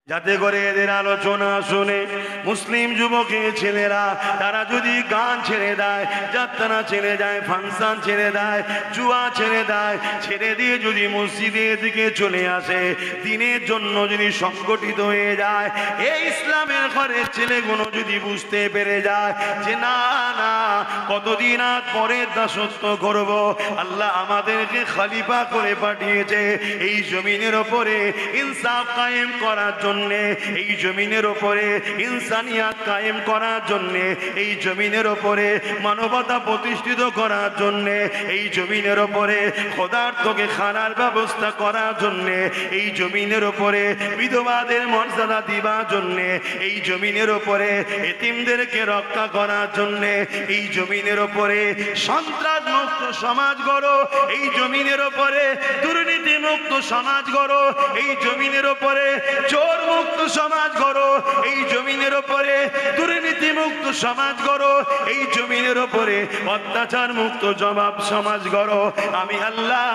যাতে করে এদের আলোচনা শুনে মুসলিম যুবকের ছেলেরা তারা যদি গান ছেড়ে দেয়, যাত্রা ছেড়ে দেয়, ফাংশন ছেড়ে দেয়, জুয়া ছেড়ে দেয়, ছেড়ে দিয়ে যদি মসজিদের দিকে চলে আসে, দিনের জন্য যদি সংগঠিত হয়ে যায়, এই ইসলামের ঘরের ছেলেগুলো যদি বুঝতে পেরে যায় যে না না, কতদিন আগ পরে দাসত্ব করব, আল্লাহ আমাদেরকে খলিফা করে পাঠিয়েছে এই জমিনের ওপরে ইনসাফ কায়েম করার জন্য, এই জমিনের ওপরে ইনসানিয়াত কায়েম করার জন্য, এই জমিনের ওপরে মানবতা প্রতিষ্ঠিত করার জন্য, এই জমিনের ওপরে খোদার্থকে খানার ব্যবস্থা করার জন্য, এই জমিনের ওপরে বিধবাদের মর্যাদা দিবার জন্য, এই জমিনের ওপরে এতিমদেরকে রক্ষা করার জন্য, এই জমিনের ওপরে সন্ত্রাস মুক্ত সমাজ গড়ো, এই জমিনের ওপরে দুর্নীতি মুক্ত সমাজ গড়ো, এই জমিনের ওপরে চোর মুক্ত সমাজ গড়ো, এই জমিনের ওপরে দুর্নীতি মুক্ত সমাজ গড়ো, এই জমিনের ওপরে অত্যাচার মুক্ত জবাব সমাজ গড়ো। আমি আল্লাহ,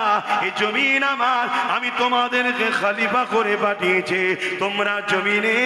এই জমিন আমার, আমি তোমাদেরকে খলিফা করে পাঠিয়েছি, তোমরা জমিনে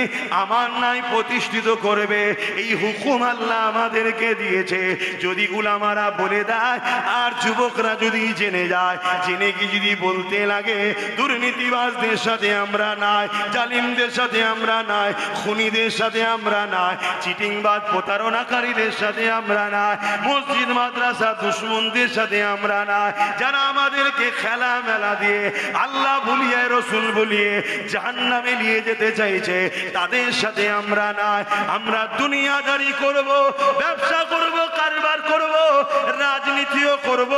আমার নাই প্রতিষ্ঠিত করবে, এই হুকুম আল্লাহ আমাদেরকে দিয়েছে। যদি উলামারা বলে দেয় আর যুবকরা যদি জেনে যায়, জেনে কি যদি বলতে লাগে দুর্নীতিবাজদের সাথে আমরা নাই, জালিমদের সাথে আমরা নাই, খুনিদের সাথে আমরা নাই, চিটিংবাজ প্রতারণাকারীদের সাথে আমরা নাই, মসজিদ মাদ্রাসা দুশ্মনদের সাথে আমরা নাই, যারা আমাদেরকে খেলা মেলা দিয়ে আল্লাহ ভুলিয়ে রসুল ভুলিয়ে জাহান্নামে নিয়ে যেতে চাইছে, তাদের সাথে আমরা নাই। আমরা দুনিয়াদারি করব, ব্যবসা করব, কারবার করব, রাজনীতিও করব,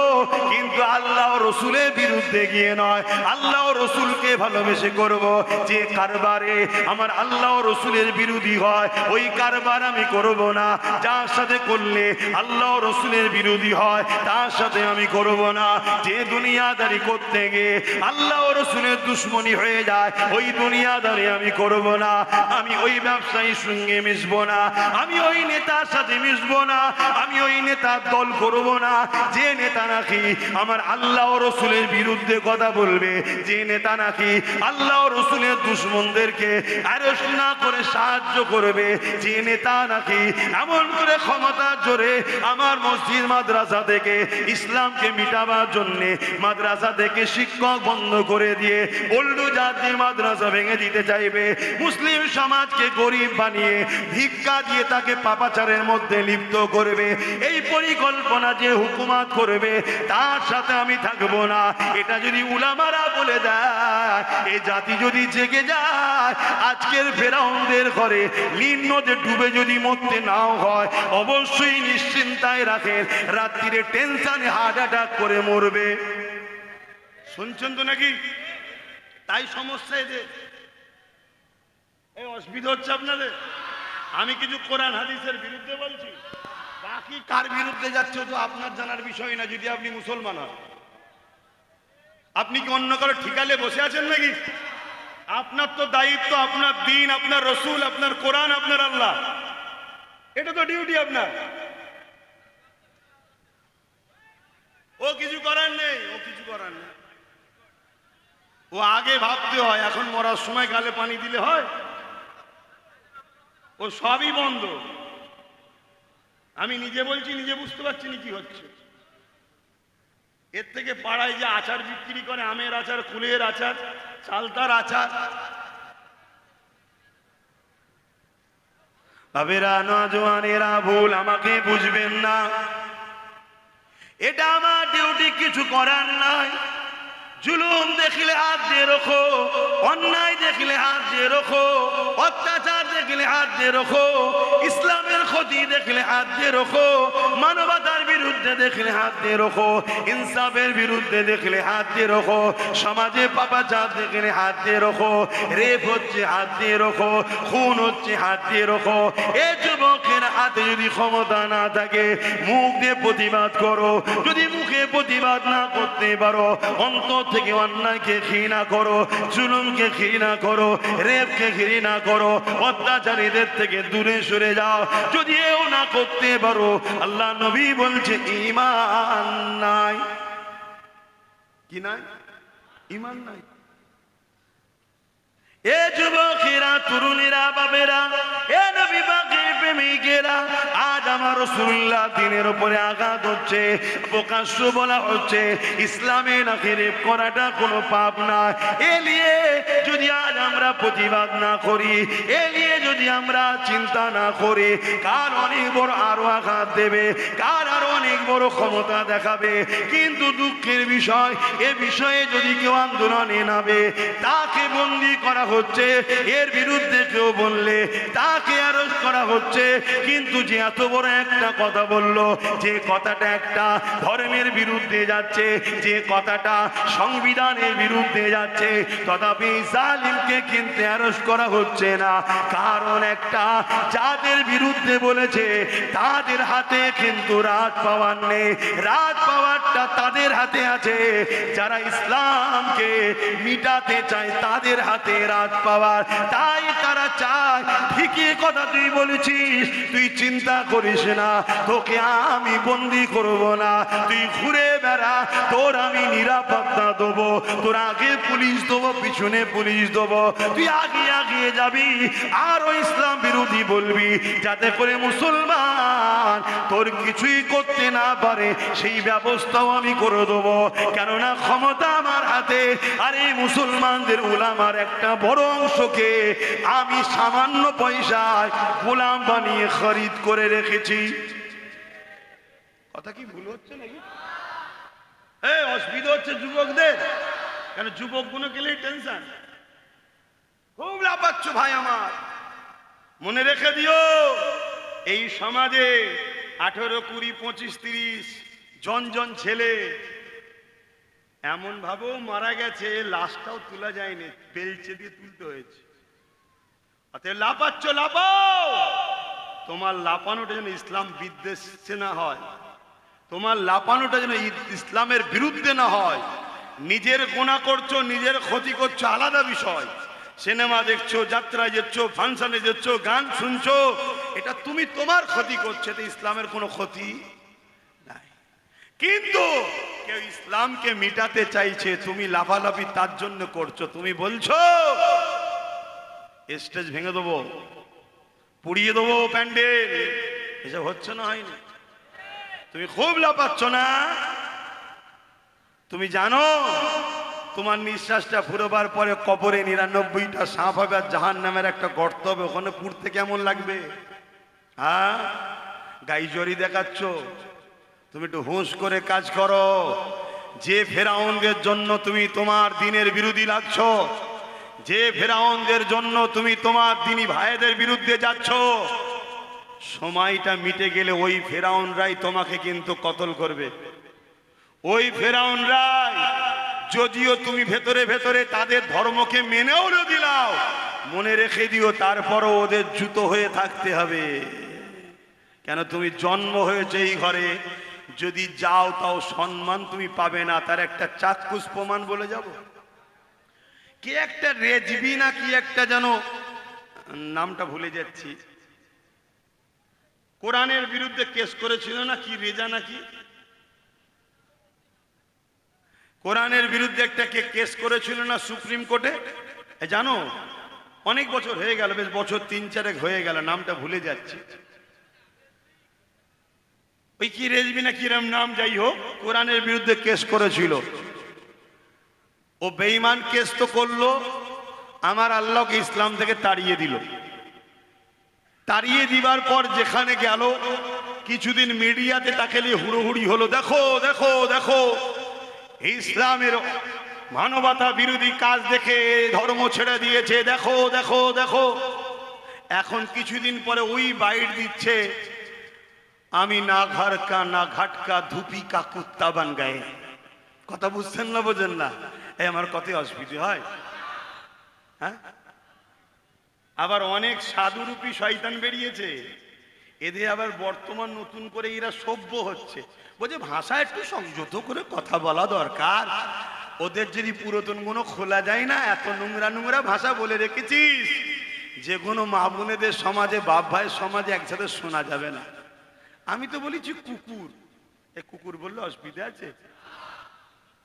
কিন্তু আল্লাহ রসুলের বিরুদ্ধে গিয়ে নয়, আল্লাহ রসুলকে ভালোবেসে করব। যে কারবারে আমার আল্লাহ রসুলের বিরোধী হয় ওই কারবার আমি করব না, যার সাথে করলে আল্লাহ রসুলের বিরোধী হয় তার সাথে আমি করব না। যে দুনিয়াদারি করতে গিয়ে আল্লাহ রসুলের দুশ্মনী হয়ে যায় ওই দুনিয়াদারি আমি করব না। আমি ওই ব্যবসায়ীর সঙ্গে মিশবো না, আমি ওই নেতার সাথে মিশবো না, আমি ওই নেতার দল করব না যে নেতা নাকি আমার আল্লাহ রসুলের বিরুদ্ধে কথা বলবে, যে নেতা নাকি আল্লাহ রসুলের দুশ্মনদেরকে অ্যারেস্ট না করে সাহায্য করবে, যে নেতা নাকি এমন করে ক্ষমতার জোরে আমার মসজিদ মাদ্রাসা থেকে ইসলামকে মিটাবার জন্যে মাদ্রাসা থেকে শিক্ষক বন্ধ করে দিয়ে পল্লু জাতি মাদ্রাসা ভেঙে দিতে চাইবে, মুসলিম সমাজকে গরিব বানিয়ে ভিক্ষা দিয়ে তাকে পাপাচারের মধ্যে লিপ্ত করবে, এই পরিকল্পনা যে হুকুমত করবে তার সাথে আমি থাকবো না। এটা যদি উলামারা বলে দেয়, এই জাতি যদি জেগে যায়, আজকের ফেরাউনদের ঘরে নীল নদে ডুবে যদি মরতে নাও হয়, অবশ্যই নিশ্চিন্তায় রাখেন রাত্রিরে টেনশনে হার্ট অ্যাটাক করে মরবে। শুনছেন তো নাকি? তাই সমস্যা এদের, এই অসুবিধা হচ্ছে আপনাদের। আমি কিছু কোরআন হাদিসের বিরুদ্ধে বলছি, বাকি কার বিরুদ্ধে যাচ্ছে তো আপনার জানার বিষয় না। যদি আপনি মুসলমান হন, আপনি কি অন্য কারো ঠিকালে বসে আছেন নাকি? আপনার তো দায়িত্ব, আপনার দিন, আপনার রসুল, আপনার কোরআন, আপনার আল্লাহ, এটা তো ডিউটি আপনার। ও কিছু করার নেই, ও কিছু করার নেই, ও আগে ভাবতে হয়, এখন মরার সময় গালে পানি দিলে হয়? ও সবই বন্ধ। আমি নিজে বলছি, নিজে বুঝতে পারছি না কি হচ্ছে। এর থেকে পাড়ায় যে আচার বিক্রি করে, আমের আচার, কুলের আচার, চালতার আচার, বাবেরা নজওয়ানেরা ভুল আমাকে বুঝবেন না, এটা আমার ডিউটি, কিছু করার নাই। জুলুম দেখলে হাত দিয়ে রখো, অন্যায় দেখলে হাত দিয়ে রখো, অত্যাচার দেখলে হাত দিয়ে রখো, ইসলামের ক্ষতি দেখলে হাত দিয়ে রখো, মানবতার বিরুদ্ধে দেখলে হাত দিয়ে রখো, ইনসাফের বিরুদ্ধে দেখলে হাত দিয়ে রখো, সমাজে পাপাচার দেখলে হাত দিয়ে রখো, রেপ হচ্ছে হাত দিয়ে রখো, খুন হচ্ছে হাত দিয়ে রখো। এ যুবকের হাতে যদি ক্ষমতা না থাকে, মুখ দিয়ে প্রতিবাদ করো। যদি মুখে প্রতিবাদ না করতে পারো, অন্তর থেকে অন্যায়কে ঘৃণা করো, জুলুমকে ঘৃণা করো, রেপকে ঘৃণা করো, অত্যাচারীদের থেকে দূরে সরে যাও। যদি এও না করতে পারো, আল্লাহ নবী বলছে ঈমান নাই। কি নাই? ঈমান নাই। এ যুবকেরা, তরুণীরা, বাবেরা, এ নবী পাকের প্রেমিকেরা, আজ আমার রাসূলুল্লাহ দিনের উপরে আঘাত হচ্ছে, প্রকাশ্য বলা হচ্ছে ইসলামে নাকি রেপ করাটা কোনো পাপ না। এ নিয়ে যদি আজ আমরা প্রতিবাদ না করি, এ নিয়ে যদি আমরা চিন্তা না করি, কার অনেক বড় আরো আঘাত দেবে, কার আরো অনেক বড় ক্ষমতা দেখাবে। কিন্তু দুঃখের বিষয়, এ বিষয়ে যদি কেউ আন্দোলনে নামে, তাকে বন্দী করা হচ্ছে, এর বিরুদ্ধে কেউ বললে তাকে অ্যারেস্ট করা হচ্ছে। কিন্তু যে এত বড় একটা কথা বললো, যে কথাটা একটা ধর্মের বিরুদ্ধে যাচ্ছে, যে কথাটা সংবিধানের বিরুদ্ধে যাচ্ছে, তথাপি জালিমকে কিন্তু অ্যারেস্ট করা হচ্ছে না। কারণ একটা, যাদের বিরুদ্ধে বলেছে তাদের হাতে কিন্তু রাজ পাওয়ার নেই, রাজ পাওয়ারটা তাদের হাতে আছে। যারা ইসলামকে মিটাতে চায় তাদের হাতে রাজ পাওয়ার, তাই তারা চায়। ঠিকই কথা তুই বলেছিস, তুই চিন্তা করিস না, তোকে আমি বন্দি করব না, তুই ঘুরে বেড়া, তোর আমি নিরাপত্তা দেবো, তোর আগে পুলিশ দেবো, পিছনে পুলিশ দেবো, তুই আগে আগিয়ে যাবি, আরো ইসলাম বিরোধী বলবি, যাতে করে মুসলমান তোর কিছুই করতে না পারে, সেই ব্যবস্থাও আমি করে দেবো। কেননা ক্ষমতা আমার হাতে, আর এই মুসলমানদের উলামার একটা বড় অংশকে আমি সামান্য পয়সায় গোলাম বানিয়ে খরিদ করে রেখেছি। কথা কি ভুল হচ্ছে নাকি? অসুবিধা হচ্ছে যুবকদের, কেন যুবক গুলো গেলেই টেনশন, খুব লাপাচ্ছ ভাই আমার। মনে রেখে দিও, এই সমাজে 18, 20, 25, 30 জন ছেলে এমন ভাবেও মারা গেছে, লাশটাও তোলা যায়নি, বেলচে দিয়ে তুলতে হয়েছে। অতএব লাপাচ্ছ, লাপাও। তোমার লাপানোটা যেন ইসলাম বিদ্বেষে না হয়, তোমার লাপানোটা যেন ইসলামের বিরুদ্ধে না হয়। নিজের গুনাহ করছো, নিজের ক্ষতি করছো আলাদা বিষয়। সিনেমা দেখছো, যাত্রায় যাচ্ছ, ফাংশনে যাচ্ছ, গান শুনছো, এটা তুমি তোমার ক্ষতি করছো, এটা ইসলামের কোনো ক্ষতি নাই। কিন্তু কেউ ইসলামকে মিটাতে চাইছে, তুমি লাফালাফি তার জন্য করছো। তুমি বলছো স্টেজ ভেঙে দেবো, পুড়িয়ে দেবো প্যান্ডেল, এসব হচ্ছে না, হয়নি? তুমি খুব লাফাচ্ছ না? তুমি জানো তোমার নিঃশ্বাসটা ফুরোবার পরে কবরে 99টা সাপ হবে, আর জাহান্নামের একটা গর্ত হবে, ওখানে পুড়তে কেমন লাগবে? হ্যাঁ, গাইজরি দেখাচ্ছ? তুমি একটু হুঁশ করে কাজ করো। যে ফেরাউনদের জন্য তুমি তোমার দিনের বিরোধী লাগছ, যে ফেরাউনদের জন্য তুমি তোমার দিনী ভাইদের বিরুদ্ধে যাচ্ছ, সময়টা মিটে গেলে ওই ফেরাউনরাই তোমাকে কিন্তু কতল করবে। ওই ফেরাউনরাই, যদিও তুমি ভেতরে ভেতরে তাদের ধর্মকে মেনেও দিলাও, মনে রেখে দিও তারপরও ওদের জুতো হয়ে থাকতে হবে। কেন, তুমি জন্ম হয়েছে এই ঘরে, যদি যাও তাও সম্মান তুমি পাবে না। তার একটা চাক্ষুষ প্রমাণ বলে যাব। কি একটা রেজবি না কি একটা, যেন নামটা ভুলে যাচ্ছি, কোরআনের বিরুদ্ধে কেস করেছিল না কি, রেজা নাকি, কোরআনের বিরুদ্ধে একটা কেস করেছিল না সুপ্রিম কোর্টে, জানো? অনেক বছর হয়ে গেল, বেশ বছর 3-4 হয়ে গেল, নামটা ভুলে যাচ্ছি। ওই কি রেজবি না কিরম নাম, যাই হোক, কোরআনের বিরুদ্ধে কেস করেছিল। ও বেঈমান কেস তো করলো, আমার আল্লাহকে ইসলাম থেকে তাড়িয়ে দিল। তাড়িয়ে দিবার পর যেখানে গেল, কিছুদিন মিডিয়াতে তাকে নিয়ে হুড়োহুড়ি হলো, দেখো দেখো দেখো, ইসলামের মানবতা বিরোধী কাজ দেখে ধর্ম ছেড়ে দিয়েছে, দেখো দেখো দেখো। এখন কিছুদিন পরে ওই বাইট দিচ্ছে, আমি না ঘর কা না ঘাটকা ধুপি কা কুত্তা বান গায়ে। কথা বুঝছেন না, বোঝেন না? এই আমার কত অসুবিধা হয়। হ্যাঁ, আবার অনেক সাধুরূপী শয়তান বেরিয়েছে, এদের আবার বর্তমান নতুন করে এরা সভ্য হচ্ছে, বলছে ভাষা একটু সংযত করে কথা বলা দরকার। ওদের যদি পুরাতন গুলো খোলা যায় না, এত নোংরা নোংরা ভাষা বলে রেখেছিস যে কোনো মা বোনেদের সমাজে, বাপ ভাইয়ের সমাজে একসাথে শোনা যাবে না। আমি তো বলেছি কুকুর, এ কুকুর বললে অসুবিধা আছে?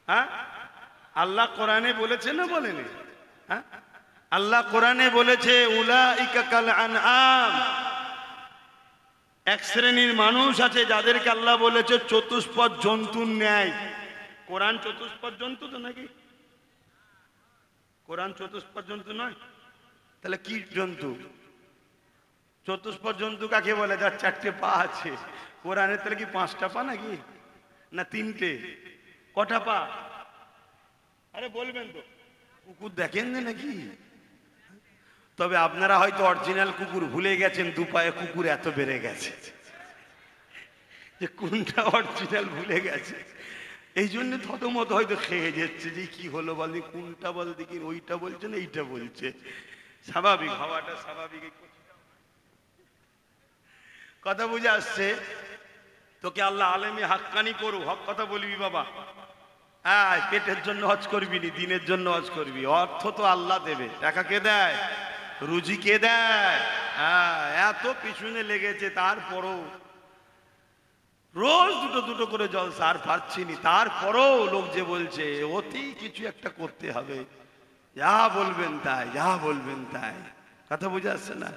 হ্যাঁ, আল্লাহ কোরআনে বলেছে না বলেনি? হ্যাঁ, আল্লাহ কোরআনে বলেছে উলাইকা কাল আনআম, এক শ্রেণীর মানুষ আছে যাদেরকে আল্লাহ বলেছে চতুষ্পদ জন্তুর ন্যায়। কোরআন চতুষ্পদ জন্তু তো নাকি? কোরআন চতুষ্পদ জন্তু নয়, তাহলে কি জন্তু? চতুষ্পদ জন্তু কাকে বলে? যার চারটে পা আছে। কোরআনের তাহলে কি পাঁচটা পা নাকি, না তিনটে? কটা পা? আরে বলবেন তো। কুকুর দেখেন না নাকি? তবে আপনারা হয়তো অরিজিনাল কুকুর ভুলে গেছেন, দু পায়ে কুকুর এত বেড়ে গেছে যে কোনটা অরিজিনাল ভুলে গেছে। এই জন্য থতমত হয়তো খেয়ে যাচ্ছে যে কি হলো বলনি, কোনটা বল দেখি, ওইটা বলছে না এইটা বলছে। স্বাভাবিক হওয়াটা স্বাভাবিক। কথা বুঝে আসছে? তোকে আল্লাহ আলেমে হাক্কানি করু, হক কথা বলবি বাবা। হ্যাঁ, পেটের জন্য হজ করবি নি, দিনের জন্য হজ করবি। অর্থ তো আল্লাহ দেবে, টাকা কে দেয়? রুজি কে দেয়? হ্যাঁ, এত পিছনে লেগেছে, তারপরও রোজ দুটো দুটো করে জলসা, আর পারছি নি, তারপরও লোক যে বলছে অতি কিছু একটা করতে হবে, যা বলবেন তাই, যা বলবেন তাই। কথা বুঝে আসছে না?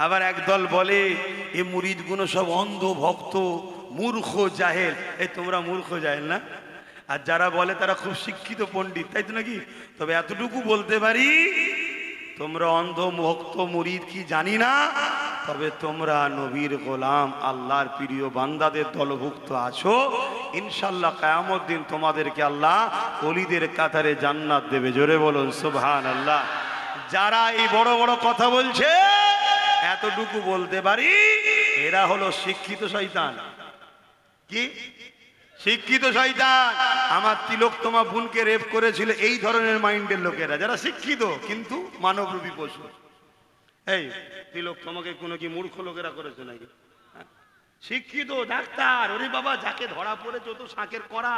আবার একদল বলে এ মুরিদ গুলো সব অন্ধ ভক্ত, মূর্খ জাহেল। এই তোমরা মূর্খ জাহেল না? আর যারা বলে তারা খুব শিক্ষিত পণ্ডিত, তাই তো নাকি? তবে এতটুকু বলতে পারি, তোমরা অন্ধ ভক্ত মুরিদ কি জানি না, তবে তোমরা নবীর গোলাম, আল্লাহর প্রিয় বান্দাদের দলভুক্ত আছো। ইনশাআল্লাহ কিয়ামত দিন তোমাদেরকে আল্লাহ ওলিদের কাতারে জান্নাত দেবে। জোরে বলুন সুবহানাল্লাহ। যারা এই বড় বড় কথা বলছে, এতটুকু বলতে পারি, এরা হলো শিক্ষিত শয়তান। কি শিক্ষিত শয়তান? আমার তিলক তোমার বোনকে রেপ করেছিল, এই ধরনের মাইন্ডের লোকেরা, যারা শিক্ষিত কিন্তু মানবরূপী পশু। এই তিলক তোমাকে কোনো কি মূর্খ লোকেরা করেছে নাকি? শিক্ষিত ডাক্তার, ওরে বাবা, যাকে ধরা পড়েছে ও তো শাঁকের করা,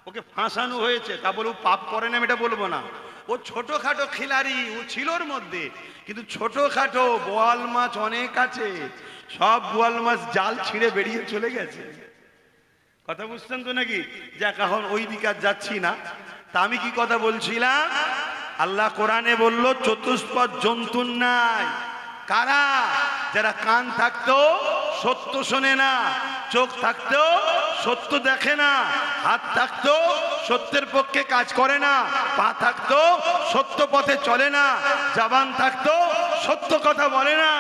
ওকে ফাঁসানো হয়েছে, তা বলে ও পাপ করে না আমি এটা বলবো না। ও ছোটখাটো খিলাড়ি, ও ছিল ওর মধ্যে, কিন্তু ছোটখাটো বোয়াল মাছ অনেক আছে, সব বোয়াল মাছ জাল ছিঁড়ে বেরিয়ে চলে গেছে। কথা বুঝছেন তো নাকি? যাক, এখন ওই দিকে আর যাচ্ছি না। তা আমি কি কথা বলছিলাম? আল্লাহ কোরআনে বলল চতুষ্পদ জন্তুর নাই। কারা? যারা কান থাকতো সত্য শোনে না, চোখ থাকতো সত্য দেখে না, হাত থাকতো সত্যের পক্ষে কাজ করে না, পা থাকতো সত্য পথে চলে না, জবান থাকতো সত্য কথা বলে না।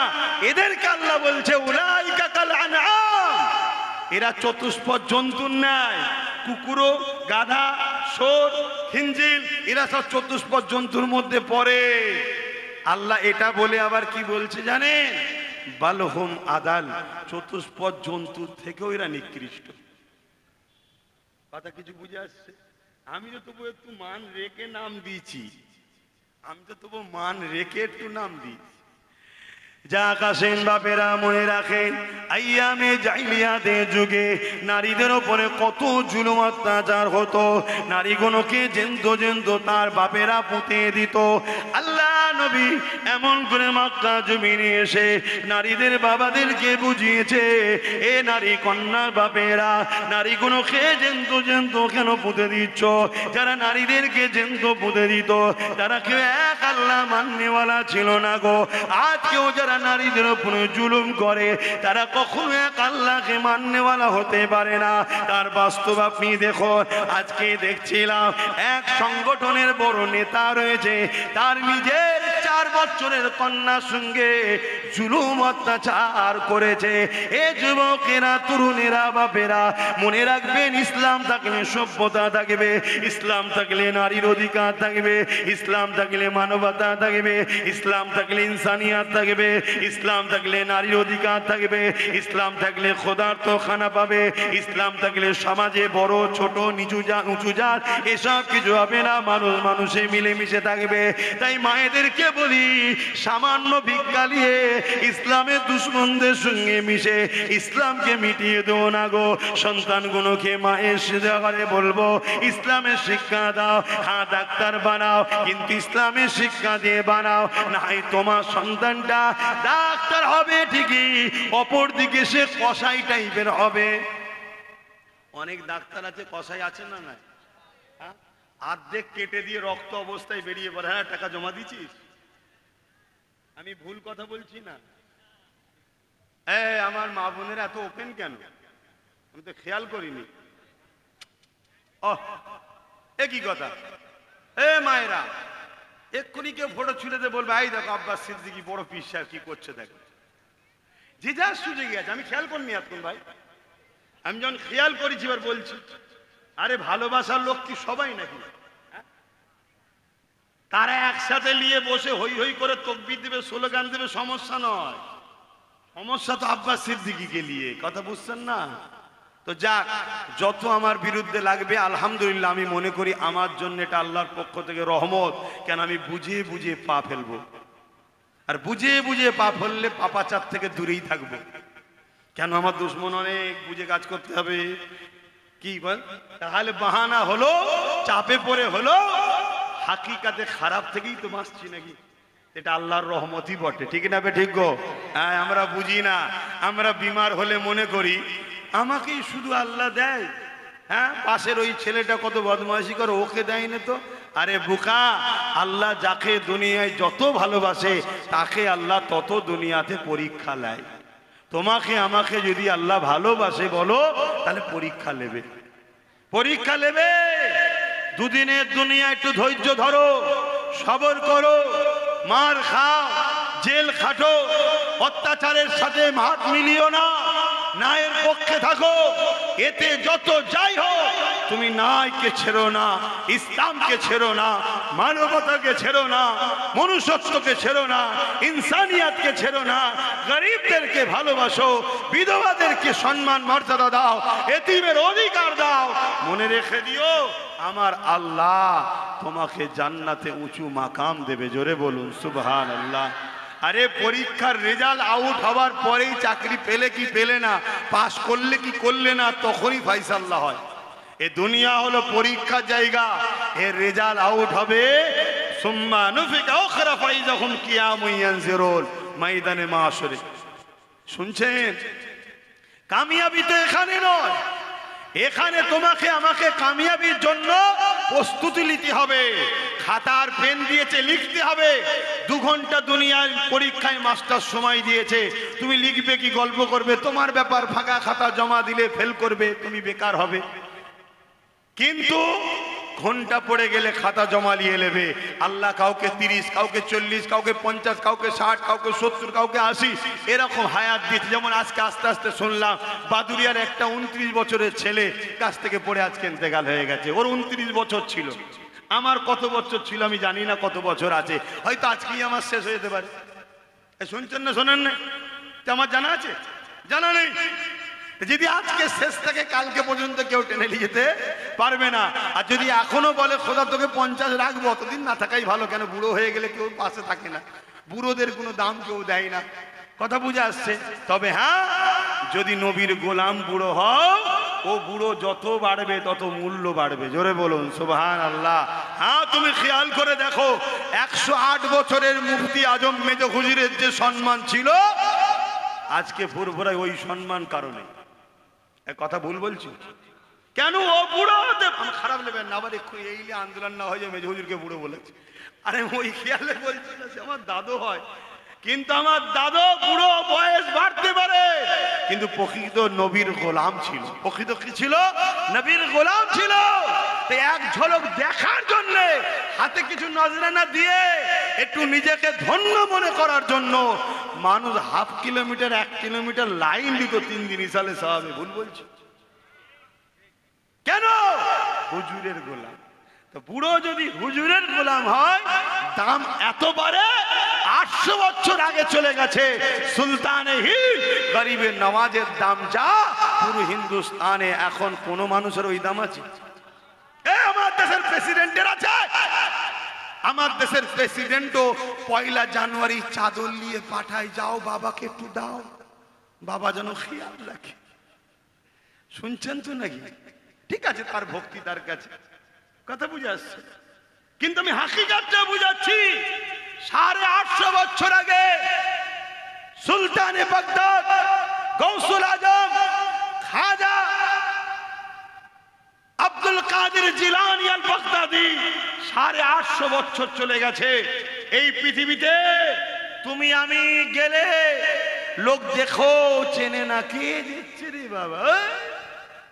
এদেরকে আল্লাহ বলছে উলাইকা কাল আনআম, এরা চতুষ্পদ জন্তুর ন্যায়। কুকুরও, গাধা, শুয়োর, খিঞ্জিল, এরা সব চতুষ্পদ জন্তুর মধ্যে পড়ে। আল্লাহ এটা বলে আবার কি বলছে জানেন? বালহুম আদাল, চতুষ্পদ জন্তুর থেকেও এরা নিকৃষ্ট। কথা কিছু বুঝে আসছে? আমি তো তবু একটু মান রেখে নাম দিয়েছি, আমি তো তবু মান রেখে একটু নাম দিয়েছি। যা কাসেন বাপেরা মনে রাখেন, আইয়ামে জাইলিয়াতের যুগে নারীদের ওপরে কত জুলুম অত্যাচার হতো। নারীগুলোকে জেন্ত জেন্ত তার বাপেরা পুঁতে দিত। আল্লাহ নবী এমন করে মক্কা জমিনে এসে নারীদের বাবাদেরকে বুঝিয়েছে, এ নারী কন্যার বাপেরা, নারীগুলোকে জেন্ত জেন্ত কেন পুঁতে দিচ্ছ? যারা নারীদেরকে জেন্ত পুঁতে দিত তারা কেউ এক আল্লাহ মাননেওয়ালা ছিল না গো। আজকেও যারা নারীদের উপরে জুলুম করে তারা কখনো এক আল্লাহকে মাননেওয়ালা হতে পারে না। তার বাস্তব আপনি দেখো, আজকে দেখছিলাম এক সংগঠনের বড় নেতা রয়েছে, তার নিজের 4 বছরের কন্যার সঙ্গে জুলুম অত্যাচার করেছে। এ যুবকেরা, তরুণেরা, বাপেরা, মনে রাখবেন, ইসলাম থাকলে সভ্যতা থাকবে, ইসলাম থাকলে নারীর অধিকার থাকবে, ইসলাম থাকলে মানবতা থাকবে, ইসলাম থাকলে ইনসানিয়াত থাকবে, ইসলাম থাকলে নারীর অধিকার থাকবে, ইসলাম থাকলে খোদার তো খানা পাবে, ইসলাম থাকলে সমাজে বড় ছোট নিচু জাত উঁচু জাত এসব কিছু হবে না, মানুষ মানুষে মিলেমিশে থাকবে। তাই মায়েদেরকে বলি, সামান্য ভিক্ষা নিয়ে ইসলামের দুশ্মনদের সঙ্গে মিশে ইসলামকে মিটিয়ে দেও না গো। সন্তানগুলোকে মায়ের ঘরে বলবো ইসলামের শিক্ষা দাও। হ্যাঁ, ডাক্তার বানাও, কিন্তু ইসলামের শিক্ষা দিয়ে বানাও, নাই তোমার সন্তানটা ডাক্তার হবে ঠিকই, অপর দিকে সে কসাই টাইপের হবে। অনেক ডাক্তার আছে, কসাই আছে না? না, অর্ধেক কেটে দিয়ে রক্ত অবস্থায় বেরিয়ে পড়ে, হ্যাঁ টাকা জমা দিছিস, আমি ভুল কথা বলছি না? আমার মা বোনেরা এত ওপেন কেন? আমি তো খেয়াল করিনি। এ কি কথা? মায়েরা এক্ষুনি কেউ ফটো ছুড়ে বলবে এই দেখো আব্বাস সিদ্দিকী বড় পীর সাহেব কি করছে দেখো। যে যার সুযোগ আছে, আমি খেয়াল করিনি এখন ভাই। আমি যখন খেয়াল করেছি এবার বলছি, আরে ভালোবাসার লোক কি সবাই নাকি? তারা একসাথে নিয়ে বসে হই হই করে তাকবীর দেবে, স্লোগান দেবে, সমস্যা নয়। সমস্যা তো আব্বাস সিদ্দিকীকে নিয়ে। কথা বুঝছেন না? তো যাক, যত আমার বিরুদ্ধে লাগবে আলহামদুলিল্লাহ আমি মনে করি আমার জন্য এটা আল্লাহর পক্ষ থেকে রহমত। কেন আমি বুঝিয়ে বুঝিয়ে পা ফেলবো, আর বুঝিয়ে বুঝিয়ে পা ফেললে পাপাচার থেকে দূরেই থাকবো। কেন আমার দুশ্মন অনেক, বুঝে কাজ করতে হবে। কি বল? তাহলে বাহানা হলো, চাপে পড়ে হলো, হাকিকাতে খারাপ থেকেই তো বাঁচছি নাকি? এটা আল্লাহর রহমতই বটে, ঠিক না বে ঠিক গো? হ্যাঁ, আমরা বুঝি না। আমরা বিমার হলে মনে করি আমাকেই শুধু আল্লাহ দেয়। হ্যাঁ, পাশের ওই ছেলেটা কত বদমাইশি করে, ওকে দেয় না তো। আরে বোকা, আল্লাহ যাকে দুনিয়ায় যত ভালোবাসে তাকে আল্লাহ তত দুনিয়াতে পরীক্ষা নেয়। তোমাকে আমাকে যদি আল্লাহ ভালোবাসে বলো, তাহলে পরীক্ষা নেবে, পরীক্ষা নেবে। দুদিনের দুনিয়া একটু ধৈর্য ধরো, সবর করো, মার খাও, জেল খাটো, অত্যাচারের সাথে হাত মিলিও না, ন্যায়ের পক্ষে থাকো। এতে যত যাই হোক তুমি ন্যায়কে ছেড়ো না, ইসলামকে ছেড়ো না, মানবতাকে ছেড়ো না, মনুষ্যত্বকে ছেড়ো না, ইনসানিয়াতকে ছেড়ো না। গরিবদেরকে ভালোবাসো, বিধবাদেরকে সম্মান মর্যাদা দাও, এতিমের অধিকার দাও। মনে রেখে দিও আমার আল্লাহ তোমাকে জান্নাতে উঁচু মাকাম দেবে। জোরে বলুন সুবহানাল্লাহ। আরে পরীক্ষার রেজাল্ট আউট হওয়ার পরেই চাকরি পেলে কি পেলে না, পাস করলে কি করলে না, তখনই ফায়সালা হয়। এ দুনিয়া হলো পরীক্ষার জায়গা। এর রেজাল্ট আউট হবে সুম্মা নুফিকা উখরা ফাইযাহুম কিয়ামুন ইয়ানজিরুন ময়দানে মাশরে। শুনছেন? কামিয়াবি তো এখানে নয়, এখানে তোমাকে আমাকে কামিয়াবির জন্য প্রস্তুতি নিতে হবে। খাতার পেন দিয়েছে, লিখতে হবে। 2 ঘন্টা দুনিয়ার পরীক্ষায় মাস্টার সময় দিয়েছে, তুমি লিখবে কি গল্প করবে তোমার ব্যাপার। ফাঁকা খাতা জমা দিলে ফেল করবে, তুমি বেকার হবে। কিন্তু ঘন্টা পড়ে গেলে খাতা জমা নিয়ে নেবে। আল্লাহ কাউকে 30, কাউকে 40, কাউকে 50, কাউকে 60, কাউকে 70, কাউকে 80 এরকম হায়াত দিচ্ছে। যেমন আজকে আস্তে আস্তে শুনলাম বাদুরিয়ার একটা 29 বছরের ছেলে কাছ থেকে পড়ে আজকে ইন্তেকাল হয়ে গেছে। ওর 29 বছর ছিল, আমার কত বছর ছিল আমি জানি না, কত বছর আছে, হয়তো আজকেই আমার শেষ হয়ে যেতে পারে। শুনছেন না শোনেন না? আমার জানা আছে? জানা নেই। যদি আজকে শেষ থেকে কালকে পর্যন্ত কেউ টেনে নিয়ে যেতে পারবে না। আর যদি এখনো বলে খোদা তোকে 50 রাখবো, অতদিন না থাকাই ভালো। কেন? বুড়ো হয়ে গেলে কেউ পাশে থাকে না, বুড়োদের কোনো দাম কেউ দেয় না। কথা বুঝে আসছে? তবে হ্যাঁ, যদি নবীর গোলাম বুড়ো হও, ও বুড়ো যত বাড়বে তত মূল্য বাড়বে। জোরে বলুন সুবহানাল্লাহ। হ্যাঁ, তুমি খেয়াল করে দেখো 108 বছরের মুফতি আজম মেজো হুজুরের যে সম্মান ছিল, আজকে ফুরফুরায় ওই সম্মান কারণে। কথা ভুল বলছি? কেন? ও বুড়ো হতে খারাপ নেবেন না, আবার এক্ষুনি এইলে আন্দোলন না হয়ে মেজো হুজুরকে বুড়ো বলেছে। আরে ওই খেয়ালে বলছি না, সে আমার দাদু হয়, কিন্তু আমার দাদু বুড়ো বয়স বাড়তে পারে, কিন্তু প্রকৃত নবীর গোলাম ছিল। প্রকৃত কি ছিল? নবীর গোলাম ছিল। এক ঝলক দেখার জন্য, হাতে কিছু নজরানা দিয়ে একটু নিজেকে ধন্য মনে করার জন্য মানুষ হাফ কিলোমিটার 1 কিলোমিটার লাইন দিত 3 দিন ইসালে সাহাবে। ভুল বলছি? কেন? হুজুরের গোলাম। তো বুড়ো যদি হুজুরের গোলাম হয়, দাম এত বাড়ে। 800 বছর আগে চলে গেছে সুলতানে হিন্দ গরিবের নওয়াজের দাম যা, পুরো হিন্দুস্তানে এখন কোন মানুষের ওই দাম আছে? আমার দেশের প্রেসিডেন্টের আছে। আমার দেশের প্রেসিডেন্টও 1 জানুয়ারি চাদর নিয়ে পাঠায়, যাও বাবাকে একটু দাও, বাবা যেন খেয়াল রাখে। শুনছেন তো নাকি? ঠিক আছে, তার ভক্তি তার কাছে। কথা বুঝে আসছে? কিন্তু আমি হাকিকাতটা বুঝাচ্ছি। 850 বছর আগে সুলতানে বাগদাদ গৌসুল আজম খাজা আব্দুল কাদের জিলানী আল বাগদাদি 850 বছর চলে গেছে। এই পৃথিবীতে তুমি আমি গেলে লোক দেখো চেনে না, কে দিচ্ছে রে বাবা।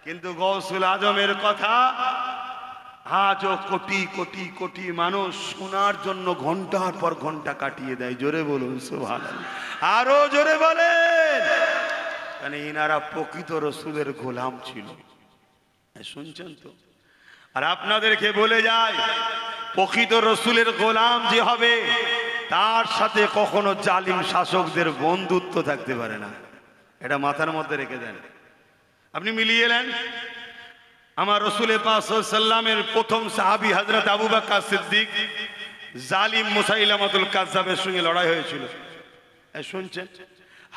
কিন্তু গৌসুল আজমের কথা আজও কোটি কোটি কোটি মানুষ শোনার জন্য ঘন্টার পর ঘন্টা কাটিয়ে দেয়। জোরে বলুন সুবহানাল্লাহ, আরো জোরে বলেন। মানে ইনারা প্রকৃত রসুলের গোলাম ছিল। শুনছেন তো? আর আপনাদেরকে বলে যায়, প্রকৃত রসুলের গোলাম যে হবে তার সাথে কখনো জালিম শাসকদের বন্ধুত্ব থাকতে পারে না। এটা মাথার মধ্যে রেখে দেন। আপনি মিলিয়ে নেন, আমার রসুলের পাক সাল্লাল্লাহু আলাইহি ওয়াসাল্লামের প্রথম সাহাবী হযরত আবু বকর সিদ্দিক জালিম মুসাইলামাতুল কাজ্জাবের সঙ্গে লড়াই হয়েছিল। শুনছেন?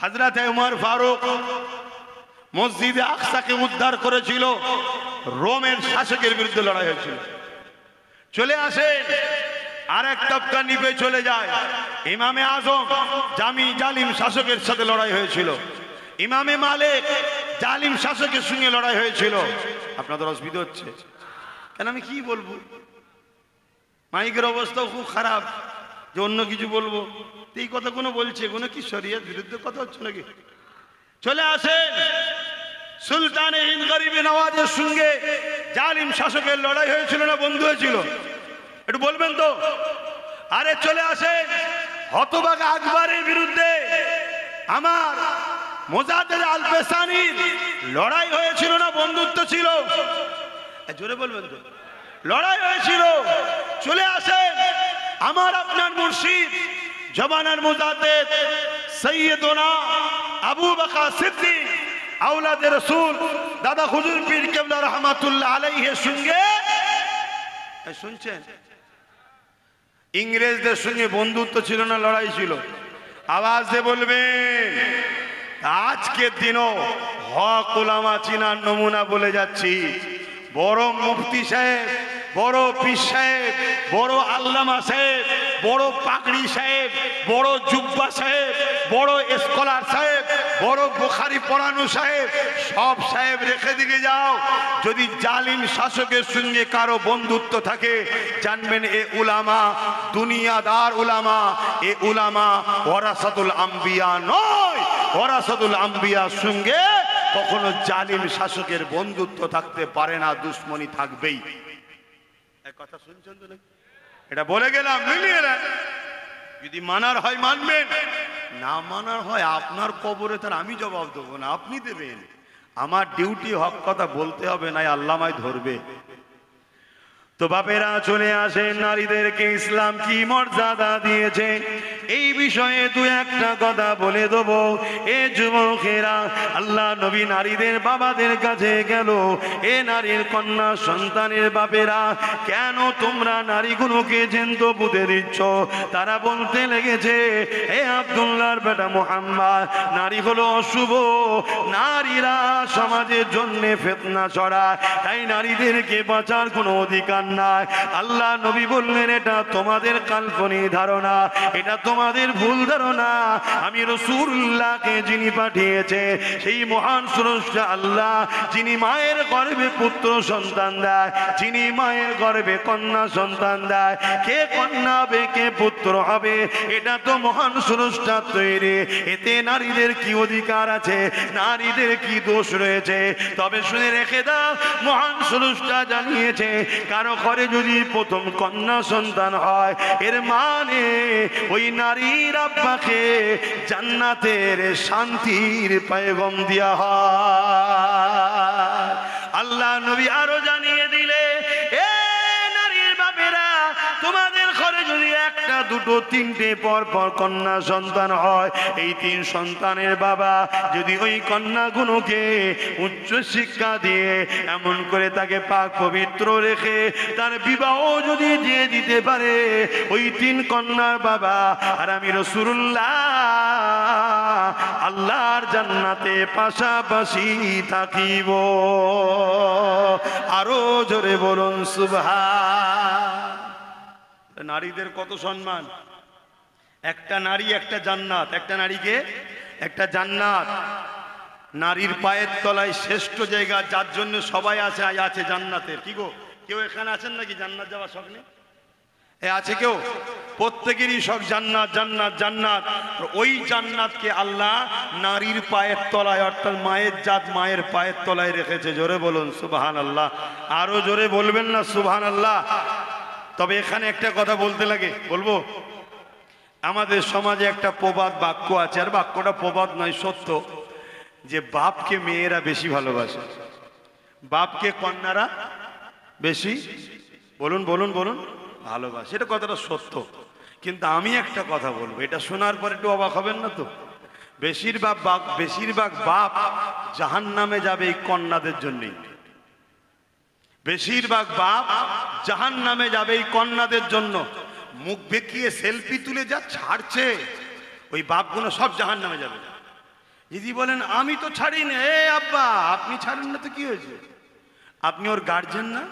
হযরত উমর ফারুক মসজিদে আকসাকে উদ্ধার করেছিল, রোমের শাসকের বিরুদ্ধে লড়াই হয়েছিল। চলে আসেন, আরেক তবকা নিভে চলে যায়, ইমামে আজম জালিম শাসকের সাথে লড়াই হয়েছিল। ইমামে মালিক জালিম শাসকের সঙ্গে লড়াই হয়েছিল। আপনাদের অসুবিধা হচ্ছে কেন? আমি কি বলবো, মাইকের অবস্থাও খুব খারাপ যে অন্য কিছু বলবো। এই কথা কোনো বলছে, কোনো কি শরিয়ত বিরুদ্ধে কথা হচ্ছে নাকি? চলে আসেন, সুলতানে হিন্দ গরিবে নওয়াজের সঙ্গে জালিম শাসকের লড়াই হয়েছিল না বন্ধু হয়েছিল? একটু বলবেন তো? আরে চলে আসেন, হতভাগা আকবরের বিরুদ্ধে আমার মোজাদ্দেদ আল পেসানির লড়াই হয়েছিল না বন্ধুত্ব ছিল? জোরে বলবেন তো? লড়াই হয়েছিল। চলে আসেন, আমার আপনার মুর্শিদ জমানার মোজাদ্দেদ সৈয়দনা আবু বকর সিদ্দিক আওলাদে রাসূল দাদা হুজুর পীর কেবলা রহমাতুল্লাহ আলাইহির সঙ্গে, শুনছেন, ইংরেজদের সঙ্গে বন্ধুত্ব ছিল না লড়াই ছিল? আওয়াজ দিয়ে বলবেন। আজকের দিনও হক উলামা চিনার নমুনা বলে যাচ্ছি। বড় মুফতি সাহেব, বড় পীর সাহেব, বড় আল্লামা সাহেব, বড় পাগড়ি সাহেব, বড় জুব্বা সাহেব, বড় স্কলার সাহেব, বড় বুখারী পড়ানো সাহেব, সব সাহেব রেখে দিকে যাও। যদি জালিম শাসকের সঙ্গে কারো বন্ধুত্ব থাকে, জানবেন এ উলামা দুনিয়াদার উলামা, এ উলামা ওয়ারাসাতুল আম্বিয়া নয়। ওয়ারাসাতুল আম্বিয়ার সঙ্গে কখনো জালিম শাসকের বন্ধুত্ব থাকতে পারে না, দুশ্মনী থাকবেই। কথা শুনছেন তো? এটা বলে গেলাম, মিলিয়ে নেন। যদি মানার হয় মানবেন, না মানার হয় আপনার কবরে তার আমি জবাব দেবো না, আপনি দেবেন। আমার ডিউটি হক কথা বলতে হবে, নাই আল্লাহ আমায় ধরবে। তো বাপেরা চলে আসেন, নারীদেরকে ইসলাম কি মর্যাদা দিয়েছে এই বিষয়ে দু একটা কথা বলে দেবো। এ যুবকেরা, আল্লাহ নবী নারীদের বাবাদের কাছে গেল, এ নারীর কন্যা সন্তানের বাপেরা, কেন তোমরা নারীগুলোকে জ্যান্ত পুঁতে দিচ্ছ? তারা বলতে লেগেছে, হে আব্দুল্লাহর বেটা মুহাম্মদ, নারী হলো অশুভ, নারীরা সমাজের জন্য ফিতনা ছড়ায়, তাই নারীদেরকে বাঁচার কোনো অধিকার নাই। আল্লাহ নবী বললেন, এটা তোমাদের কাল্পনিক ধারণা, এটা তোমাদের ভুল ধারণা। আমি রাসূলুল্লাহকে যিনি পাঠিয়েছে, সেই মহান স্রষ্টা আল্লাহ, যিনি মায়ের গর্ভে পুত্র সন্তান দেয়, যিনি মায়ের গর্ভে কন্যা সন্তান দেয়, কে কন্যা হবে কে পুত্র হবে এটা তো মহান স্রষ্টা তৈরি। এতে নারীদের কি অধিকার আছে, নারীদের কি দোষ রয়েছে? তবে শুনে রেখে দাও, মহান স্রষ্টা জানিয়েছে, কারো ঘরে যদি প্রথম কন্যা সন্তান হয়, এর মানে ওই নারীর আব্বাকে জান্নাতের শান্তির পয়গম দেয়া হয়। আল্লাহ নবী আরো জানিয়ে দিলে, এ নারীর বাপেরা, তোমাদের ঘরে যদি একটা দুটো তিনটে পর পর কন্যা সন্তান হয়, এই তিন সন্তানের বাবা যদি ওই কন্যাগুলোকে উচ্চ শিক্ষা দিয়ে এমন করে তাকে পাক পবিত্র রেখে তার বিবাহ যদি দিয়ে দিতে পারে, ওই তিন কন্যার বাবা আর আমি রাসূলুল্লাহ আল্লাহর জান্নাতে পাশাপাশি থাকিব। আরো জোরে বলুন সুবহান। নারীদের কত সম্মান! একটা নারী একটা জান্নাত, একটা নারীকে একটা জান্নাত। নারীর পায়ের তলায় শ্রেষ্ঠ জায়গা, যার জন্য সবাই আছে জান্নাতের। কি গো, কেউ এখানে আছেন নাকি জান্নাত যাওয়ার শখ নেই? এ আছে কেউ? প্রত্যেকেরই সব জান্নাত জান্নাত জান্নাত। ওই জান্নাতকে আল্লাহ নারীর পায়ের তলায়, অর্থাৎ মায়ের জাত মায়ের পায়ের তলায় রেখেছে। জোরে বলুন সুবহানাল্লাহ। আরো জোরে বলবেন না সুবহানাল্লাহ? তবে এখানে একটা কথা বলতে লাগে, বলবো। আমাদের সমাজে একটা প্রবাদ বাক্য আছে, আর বাক্যটা প্রবাদ নয়, সত্য, যে বাপকে মেয়েরা বেশি ভালোবাসে, বাপকে কন্যারা বেশি, বলুন বলুন বলুন, ভালোবাসে। এটা কথাটা সত্য। কিন্তু আমি একটা কথা বলবো, এটা শোনার পর একটু অবাক হবেন না তো? বেশিরভাগ বাপ জাহান্নামে যাবে এই কন্যাদের জন্যই। বেশিরভাগ বাপ জাহান্নামে যাবে এই কন্যাদের জন্য। মুখ বেঁকিয়ে সেলফি তুলে যা ছাড়ছে, ওই বাপগুলো সব জাহান্নামে যাবে। যদি বলেন আমি তো ছাড়ি না, এ আব্বা আপনি ছাড়েন না তো কি হয়েছে? আপনি ওর গার্জেন না?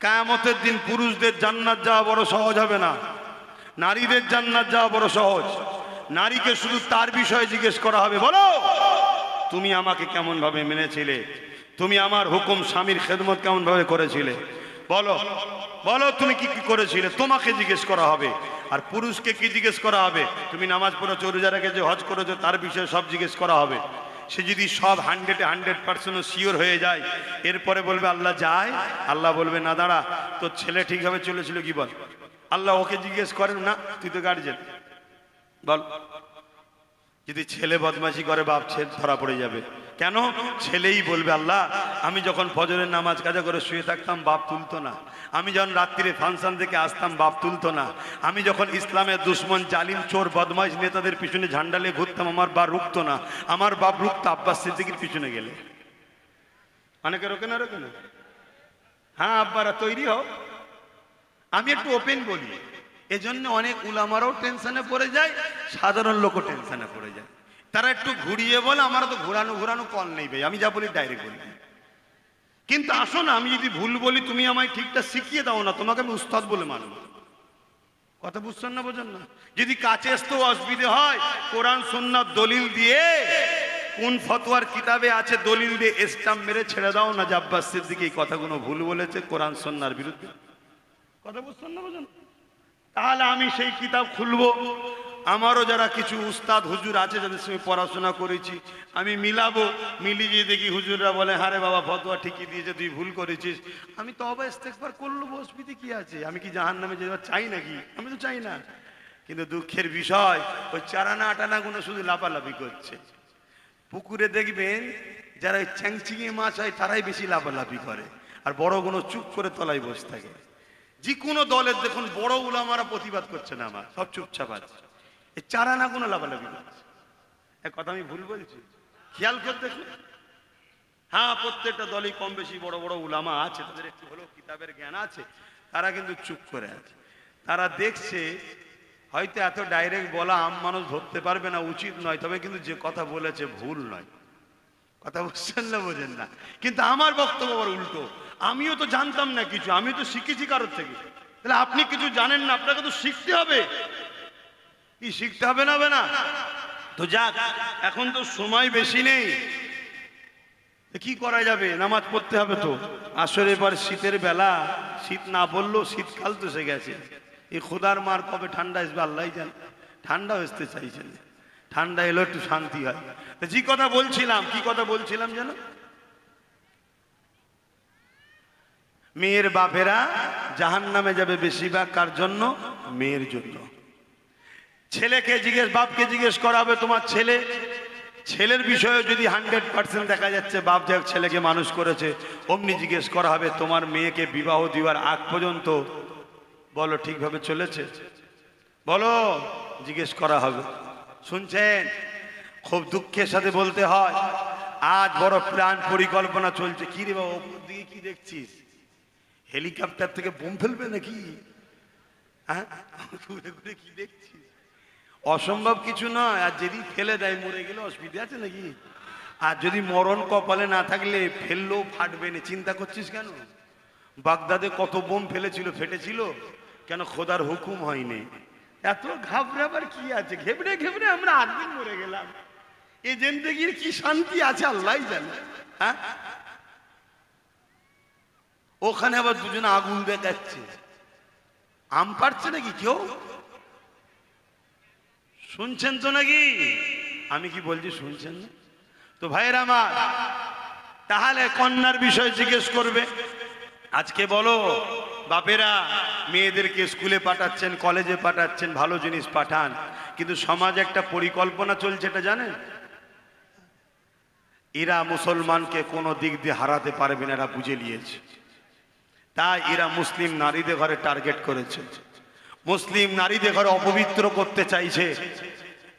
কিয়ামতের দিন পুরুষদের জান্নাত যাওয়া বড় সহজ হবে না, নারীদের জান্নাত যাওয়া বড় সহজ। নারীকে শুধু তার বিষয়ে জিজ্ঞেস করা হবে, বলো তুমি আমাকে কেমন ভাবে মেনেছিলে, তুমি আমার হুকুম স্বামীর খেদমত কেমন ভাবে করেছিলে, বলো বলো তুমি কি কি করেছিলে, তোমাকে জিজ্ঞেস করা হবে। আর পুরুষকে কি জিজ্ঞেস করা হবে? তুমি নামাজ পড়েছো, রোজা রেখেছো, হজ করেছো, তার বিষয়ে সব জিজ্ঞেস করা হবে। সে যদি সব 100% শিওর হয়ে যায়, এরপরে বলবে আল্লাহ যায়, আল্লাহ বলবে না দাঁড়া, তোর ছেলে ঠিকভাবে চলেছিল কি বল। আল্লাহ ওকে জিজ্ঞেস করেন না, তুই তো গার্জেন, বল। যদি ছেলে বদমাশি করে বাপ ছেলে ধরা পড়ে যাবে। কেন? ছেলেই বলবে আল্লাহ আমি যখন ফজরের নামাজ কাজা করে শুয়ে থাকতাম বাপ তুলতো না, আমি যখন রাত্রিরে ফাংশন থেকে আসতাম বাপ তুলতো না, আমি যখন ইসলামের দুশ্মন জালিম চোর বদমাইশ নেতাদের পিছনে ঝান্ডা নিয়ে ঘুরতাম আমার বাপ রুখতো না, আমার বাপ রুখতো আব্বাস সিদ্দিকীর পিছনে গেলে। অনেকে রোকে না, রোকে না? হ্যাঁ আব্বারা তৈরি হও। আমি একটু ওপেন বলি, এজন্য অনেক উলামারাও টেনশনে পড়ে যায়, সাধারণ লোকও টেনশনে পড়ে যায়। তারা একটু ঘুরিয়ে বলে আমার তো ঘুরানো ঘুরানো কল নেই ভাই, আমি যা বলি ডাইরেক্ট বলি। কিন্তু আসো না, আমি যদি ভুল বলি তুমি আমায় ঠিকটা শিখিয়ে দাও না, তোমাকে আমি উস্তাদ বলে মানব। কথা বুঝছেন না, বোঝেন না? যদি কাছে আসতেও অসুবিধে হয়, কোরআন সুন্নাত দলিল দিয়ে, কোন ফতোয়ার কিতাবে আছে দলিল দিয়ে স্টাম্প মেরে ছেড়ে দাও না যে আব্বাস সিদ্দিকী এই কথাগুলো ভুল বলেছে, কোরআন সুন্নাহর বিরুদ্ধে। কথা বুঝছেন না, বোঝেন? তাহলে আমি সেই কিতাব খুলবো, আমারও যারা কিছু উস্তাদ হুজুর আছে যাদের সঙ্গে পড়াশোনা করেছি আমি মিলাবো, মিলিয়ে দেখি হুজুররা বলে হারে বাবা ফতোয়া ঠিকই দিয়েছে, তুই ভুল করেছিস, আমি তওবা ইস্তেগফার করলো, অসুবিধে কি আছে? আমি কি জাহান্নামে যেতে চাই নাকি? আমি তো চাই না। কিন্তু দুঃখের বিষয় ওই চারানা আটানাগুলো শুধু লাফালাফি করছে। পুকুরে দেখবেন যারা ওই চ্যাংচিঙে মাছ হয় তারাই বেশি লাফালাফি করে, আর বড়গুলো চুপ করে তলায় বসে থাকে। যে কোনো দলের দেখুন বড় উলামারা প্রতিবাদ করছে না, আমার সব চুপচাপ আছে, এই চারানা কোনো লাফালাফি করছে। এক কথা আমি ভুল বলছি? খেয়াল করে দেখুন। হ্যাঁ প্রত্যেকটা দলই কম বেশি বড় বড় উলামা আছে, তাদের একটু হলেও কিতাবের জ্ঞান আছে, তারা কিন্তু চুপ করে আছে। তারা দেখছে হয়তো এত ডাইরেক্ট বলা আম মানুষ ধরতে পারবে না, উচিত নয়, তবে কিন্তু যে কথা বলেছে ভুল নয়। কথা বুঝছেন না, বোঝেন না? কিন্তু আমার বক্তব্য আবার উল্টো, আমিও তো জানতাম না কিছু, আমি তো শিখেছি কারোর থেকে। তাহলে আপনি কিছু জানেন না, আপনাকে তো শিখতে হবে। কি শিখতে হবে না? হবে না তো যাক, এখন তো সময় বেশি নেই, কি করা যাবে, নামাজ পড়তে হবে তো। আসলে এবার শীতের বেলা, শীত না বললেও শীতকাল তো এসে গেছে। এই খোদার মার কবে ঠান্ডা আসবে আল্লাহ জানে। ঠান্ডা আসতে চাইছেন, ঠান্ডা এলো একটু শান্তি হয়। যে কথা বলছিলাম, কি কথা বলছিলাম যেন, মেয়ের বাপেরা জাহান্নামে যাবে বেশিরভাগ কার জন্য? মেয়ের জন্য। ছেলেকে বাপকে জিজ্ঞেস করা হবে তোমার ছেলের বিষয়ে যদি 100% দেখা যাচ্ছে বাপ যে ছেলেকে মানুষ করেছে, অমনি জিজ্ঞেস করা হবে তোমার মেয়েকে বিবাহ দেওয়ার আগ পর্যন্ত বলো ঠিকভাবে চলেছে, বলো, জিজ্ঞেস করা হবে। শুনছেন? খুব দুঃখের সাথে বলতে হয় আজ বড় প্ল্যান পরিকল্পনা চলছে। কি রে বাবা ওপর দিকে কি দেখছিস? হেলিকপ্টার থেকে বোম ফেলবে নাকি? হ্যাঁ ঘুরে ঘুরে কি দেখছিস? অসম্ভব কিছু নয়। আর যদি ফেলে দেয় মরে গেলে অসুবিধা আছে নাকি? আর যদি মরণ কপালে না থাকলে ফেললেও ফাটবে না, চিন্তা করছিস কেন? বাগদাদে কত বোম ফেলেছিল, ফেটেছিল কেন? খোদার হুকুম হয়নি। এত ঘাবড়াবার কি আছে? ঘেবড়ে ঘেবড়ে আমরা 8 দিন মরে গেলাম। এই জিন্দেগির কি শান্তি আছে আল্লাহই জানে। হ্যাঁ ওখানে আবার দুজনে আগুন দেখাচ্ছে, আম পাড়ছে নাকি কেউ? শুনছেন তো নাকি? আমি কি বলছি শুনছেন না? তো ভাইয়েরা আমার, তাহলে কন্যার বিষয় জিজ্ঞেস করবে। আজকে বলো বাপেরা মেয়েদেরকে স্কুলে পাঠাচ্ছেন, কলেজে পাঠাচ্ছেন, ভালো জিনিস পাঠান, কিন্তু সমাজে একটা পরিকল্পনা চলছে, এটা জানেন? এরা মুসলমানকে কোনো দিক দিয়ে হারাতে পারবে না, এরা বুঝে নিয়েছে। তাই এরা মুসলিম নারীদের ঘরে টার্গেট করেছে, মুসলিম নারীদের ঘরে অপবিত্র করতে চাইছে,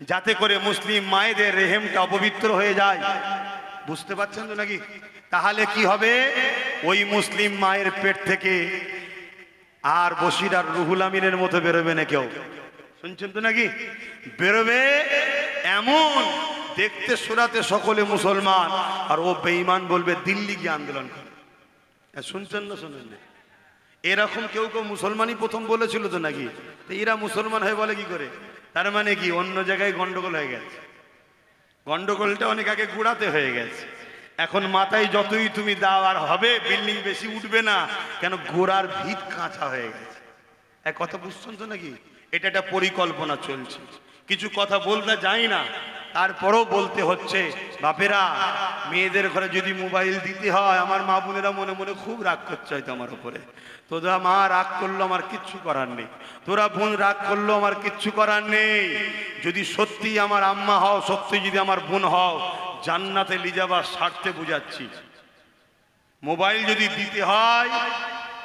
যাতে করে মুসলিম মায়েদের রেহেমটা অপবিত্র হয়ে যায়। বুঝতে পারছেন তো নাকি? তাহলে কি হবে? ওই মুসলিম মায়ের পেট থেকে আর বশির আর রুহুল আমিনের মতো বেরোবে না কেউ। শুনছেন তো নাকি? বেরোবে এমন দেখতে সুরাতে সকলে মুসলমান, আর ও বেঈমান বলবে দিল্লি গিয়ে আন্দোলন করে। শুনছেন না শোনেন না? এরকম কেউ কেউ মুসলমানই প্রথম বলেছিল তো নাকি? তো এরা মুসলমান হয়ে বলে কি করে? তার মানে কি অন্য জায়গায় গন্ডগোল হয়ে গেছে। গন্ডগোলটা অনেক আগে গুড়াতে হয়ে গেছে। এখন মাথায় যতই তুমি দাও আর হবে, বিল্ডিং বেশি উঠবে না, কেন গোড়ার ভিত কাঁচা হয়ে গেছে। এক কথা বুঝছেন তো নাকি? এটা একটা পরিকল্পনা চলছে। কিছু কথা বলতে যাই না, তারপরও বলতে হচ্ছে। বাপেরা মেয়েদের ঘরে যদি মোবাইল দিতে হয়, আমার মা বোনেরা মনে মনে খুব রাগ করছে হয়তো আমার উপরে। তোরা মা রাগ করলো, আমার কিচ্ছু করার নেই। তোরা বোন রাগ করলো, আমার কিচ্ছু করার নেই। যদি সত্যি আমার আম্মা হও, সত্যি যদি আমার বোন হও, জান্নাতে নিয়ে যাবার স্বার্থে বুঝাচ্ছি। মোবাইল যদি দিতে হয়,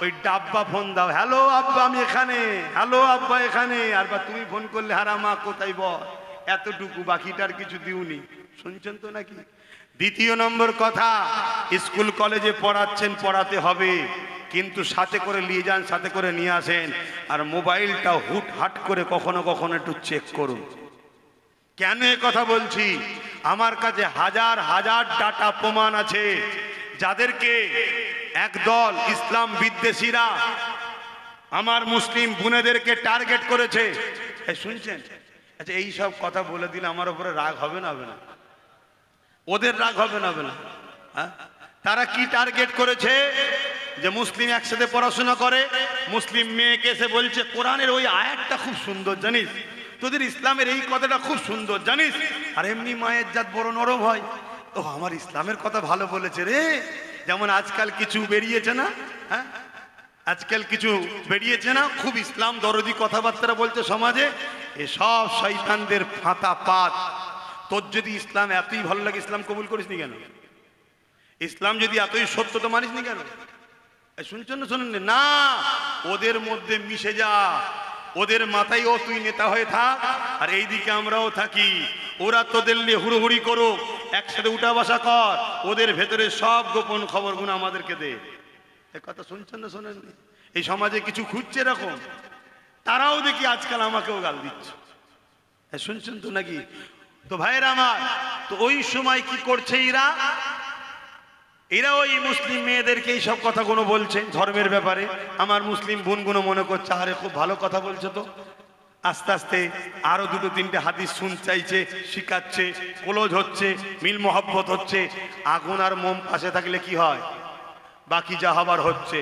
ওই ডাব্বা ফোন দাও, হ্যালো আব্বা আমি এখানে, হ্যালো আব্বা এখানে, আর বা তুমি ফোন করলে হারা মা কোথায় বল, এতটুকু, বাকিটার কিছু দিওনি। শুনছেন তো নাকি? দ্বিতীয় নম্বর কথা, স্কুল কলেজে পড়াচ্ছেন, পড়াতে হবে, কিন্তু সাথে করে নিয়ে যান, সাথে করে নিয়ে আসেন। আর মোবাইলটা হুট হাট করে কখনো কখনো একটু চেক করুন। কেন এ কথা বলছি? আমার কাছে হাজার হাজার ডাটা প্রমাণ আছে, যাদেরকে একদল ইসলাম বিদ্বেষীরা আমার মুসলিম বোনেদেরকে টার্গেট করেছে। শুনছেন? আচ্ছা, এই সব কথা বলে দিলে আমার উপরে রাগ হবে না? হবে না? ওদের রাগ হবে না? হবে না? হ্যাঁ, তারা কি টার্গেট করেছে? যে মুসলিম একসাথে পড়াশোনা করে, মুসলিম মেয়েকে এসে বলছে কোরআনের ওই আয়াতটা খুব সুন্দর জানিস, তোদের ইসলামের এই কথাটা খুব সুন্দর জানিস। আর এমনি মায়ের জাত বড় নরম হয়, ও আমার ইসলামের কথা ভালো বলেছে রে। যেমন আজকাল কিছু বেরিয়েছে না, হ্যাঁ, আজকাল কিছু বেরিয়েছে না, খুব ইসলাম দরদি কথাবার্তা বলছে সমাজে। এসব শয়তানদের ফাঁতা পাত। তোর যদি ইসলাম এতই ভালো লাগে, ইসলাম কবুল করিসনি কেন? ইসলাম যদি এতই সত্য, তো মানিসনি কেন? শুনছেন না শোনেন না? ওদের মধ্যে মিশে যা, ওদের মাথায় ও তুই নেতা হয়ে থাক, আর এইদিকে আমরাও থাকি। ওরা তোদের নিয়ে হুড়োহুড়ি করুক, একসাথে উঠা বসা কর, ওদের ভেতরে সব গোপন খবরগুলো আমাদেরকে দে। এ কথা শুনছেন না শোনেন? এই সমাজে কিছু খুঁজছে এরকম, তারাও দেখি আজকাল আমাকেও গাল দিচ্ছে। শুনছেন তো নাকি? তো ভাইয়েরা আমার, তো ওই সময় কি করছে এরা? এরা ওই মুসলিম মেয়েদেরকে এইসব কথাগুলো বলছে ধর্মের ব্যাপারে। আমার মুসলিম বোনগুলো মনে করছে আরে খুব ভালো কথা বলছে, তো আস্তে আস্তে আরো দুটো তিনটে হাদিস শুন চাইছে, শিখাচ্ছে, ক্লোজ হচ্ছে, মিল মহব্বত হচ্ছে। আগুন আর মোম পাশে থাকলে কি হয়? বাকি যা হবার হচ্ছে।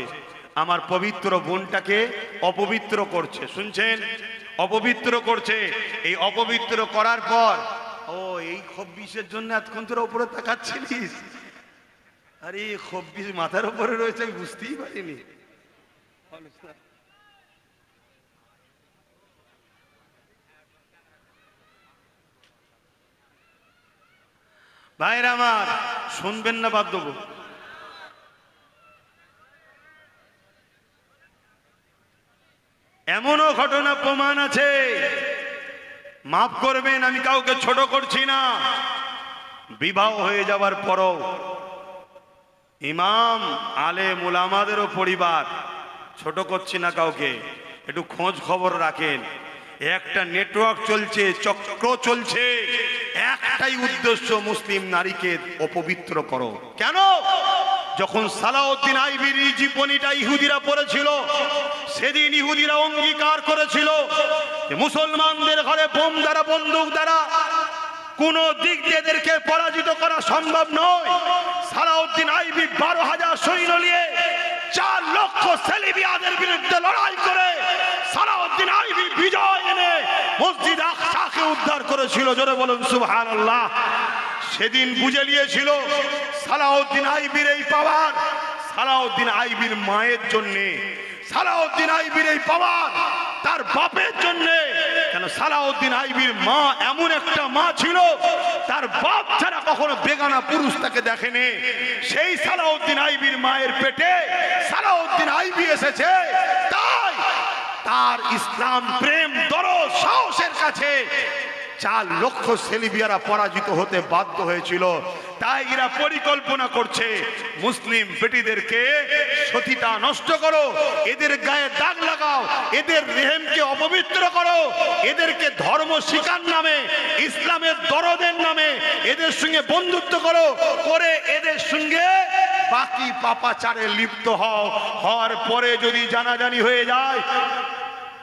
আমার পবিত্র বোনটাকে অপবিত্র করছে। শুনছেন? অপবিত্র করছে। এই অপবিত্র করার পর, ও এই খব্বিশের জন্য এতক্ষণ তোরা উপরে তাকাচ্ছিলিস? আরে খব্বিশ মাথার উপরে রয়েছে, আমি বুঝতেই পারিনি। ভাইরা আমার, শুনবেন না বাদ দেবো? এমনও ঘটনা প্রমাণ আছে, মাফ করবেন আমি কাউকে ছোট করছি না, বিবাহ হয়ে যাবার পরও ইমাম আলেম ওলামাদেরও পরিবার, ছোট করছি না কাউকে, একটু খোঁজ খবর রাখেন। একটা নেটওয়ার্ক চলছে, চক্র চলছে, একটাই উদ্দেশ্য, মুসলিম নারীকে অপবিত্র করো। কেন? যখন সালাউদ্দিন আইবির জীবনীটা ইহুদিরা পড়েছিল, সেদিন ইহুদিরা অঙ্গীকার করেছিল যে মুসলমানদের ঘরে বোম দ্বারা, বন্দুক দ্বারা কোন দিক দিয়ে এদেরকে পরাজিত করা সম্ভব নয়। সালাউদ্দিন আইবি 12,000 সৈন্য নিয়ে 4 লক্ষ সেলিবিয়াদের বিরুদ্ধে লড়াই করে সালাউদ্দিন আইবি বিজয় এনে মসজিদ আকসাকে উদ্ধার করেছিল। জোরে বলুন সুবহানাল্লাহ। সেদিন বুঝে নিয়েছিল সালাউদ্দিন আইবির এই পাওয়ার সালাউদ্দিন আইবির মায়ের জন্যে, সালাউদ্দিন আইবির এই পাওয়ার তার বাপের জন্যে। কেন সালাউদ্দিন আইবির মা এমন একটা মা ছিল, তার বাপ ছাড়া কখনো বেগানা পুরুষ তাকে দেখেনি। সেই সালাউদ্দিন আইবির মায়ের পেটে সালাউদ্দিন আইবি এসেছে, তাই তার ইসলাম প্রেম দরদ সাহসের কাছে 4 লক্ষ সেলিবিয়ারা পরাজিত হতে বাধ্য হয়েছিল। তাই এরা পরিকল্পনা করছে মুসলিম বেটিদেরকে সতীতা নষ্ট করো, এদের গায়ে দাগ লাগাও, এদের রেহেমকে অপবিত্র করো, এদেরকে ধর্ম শিকার নামে ইসলামের দরদের নামে এদের সঙ্গে বন্ধুত্ব করো, করে এদের সঙ্গে বাকি পাপাচারে লিপ্ত হও। হওয়ার পরে যদি জানাজানি হয়ে যায়,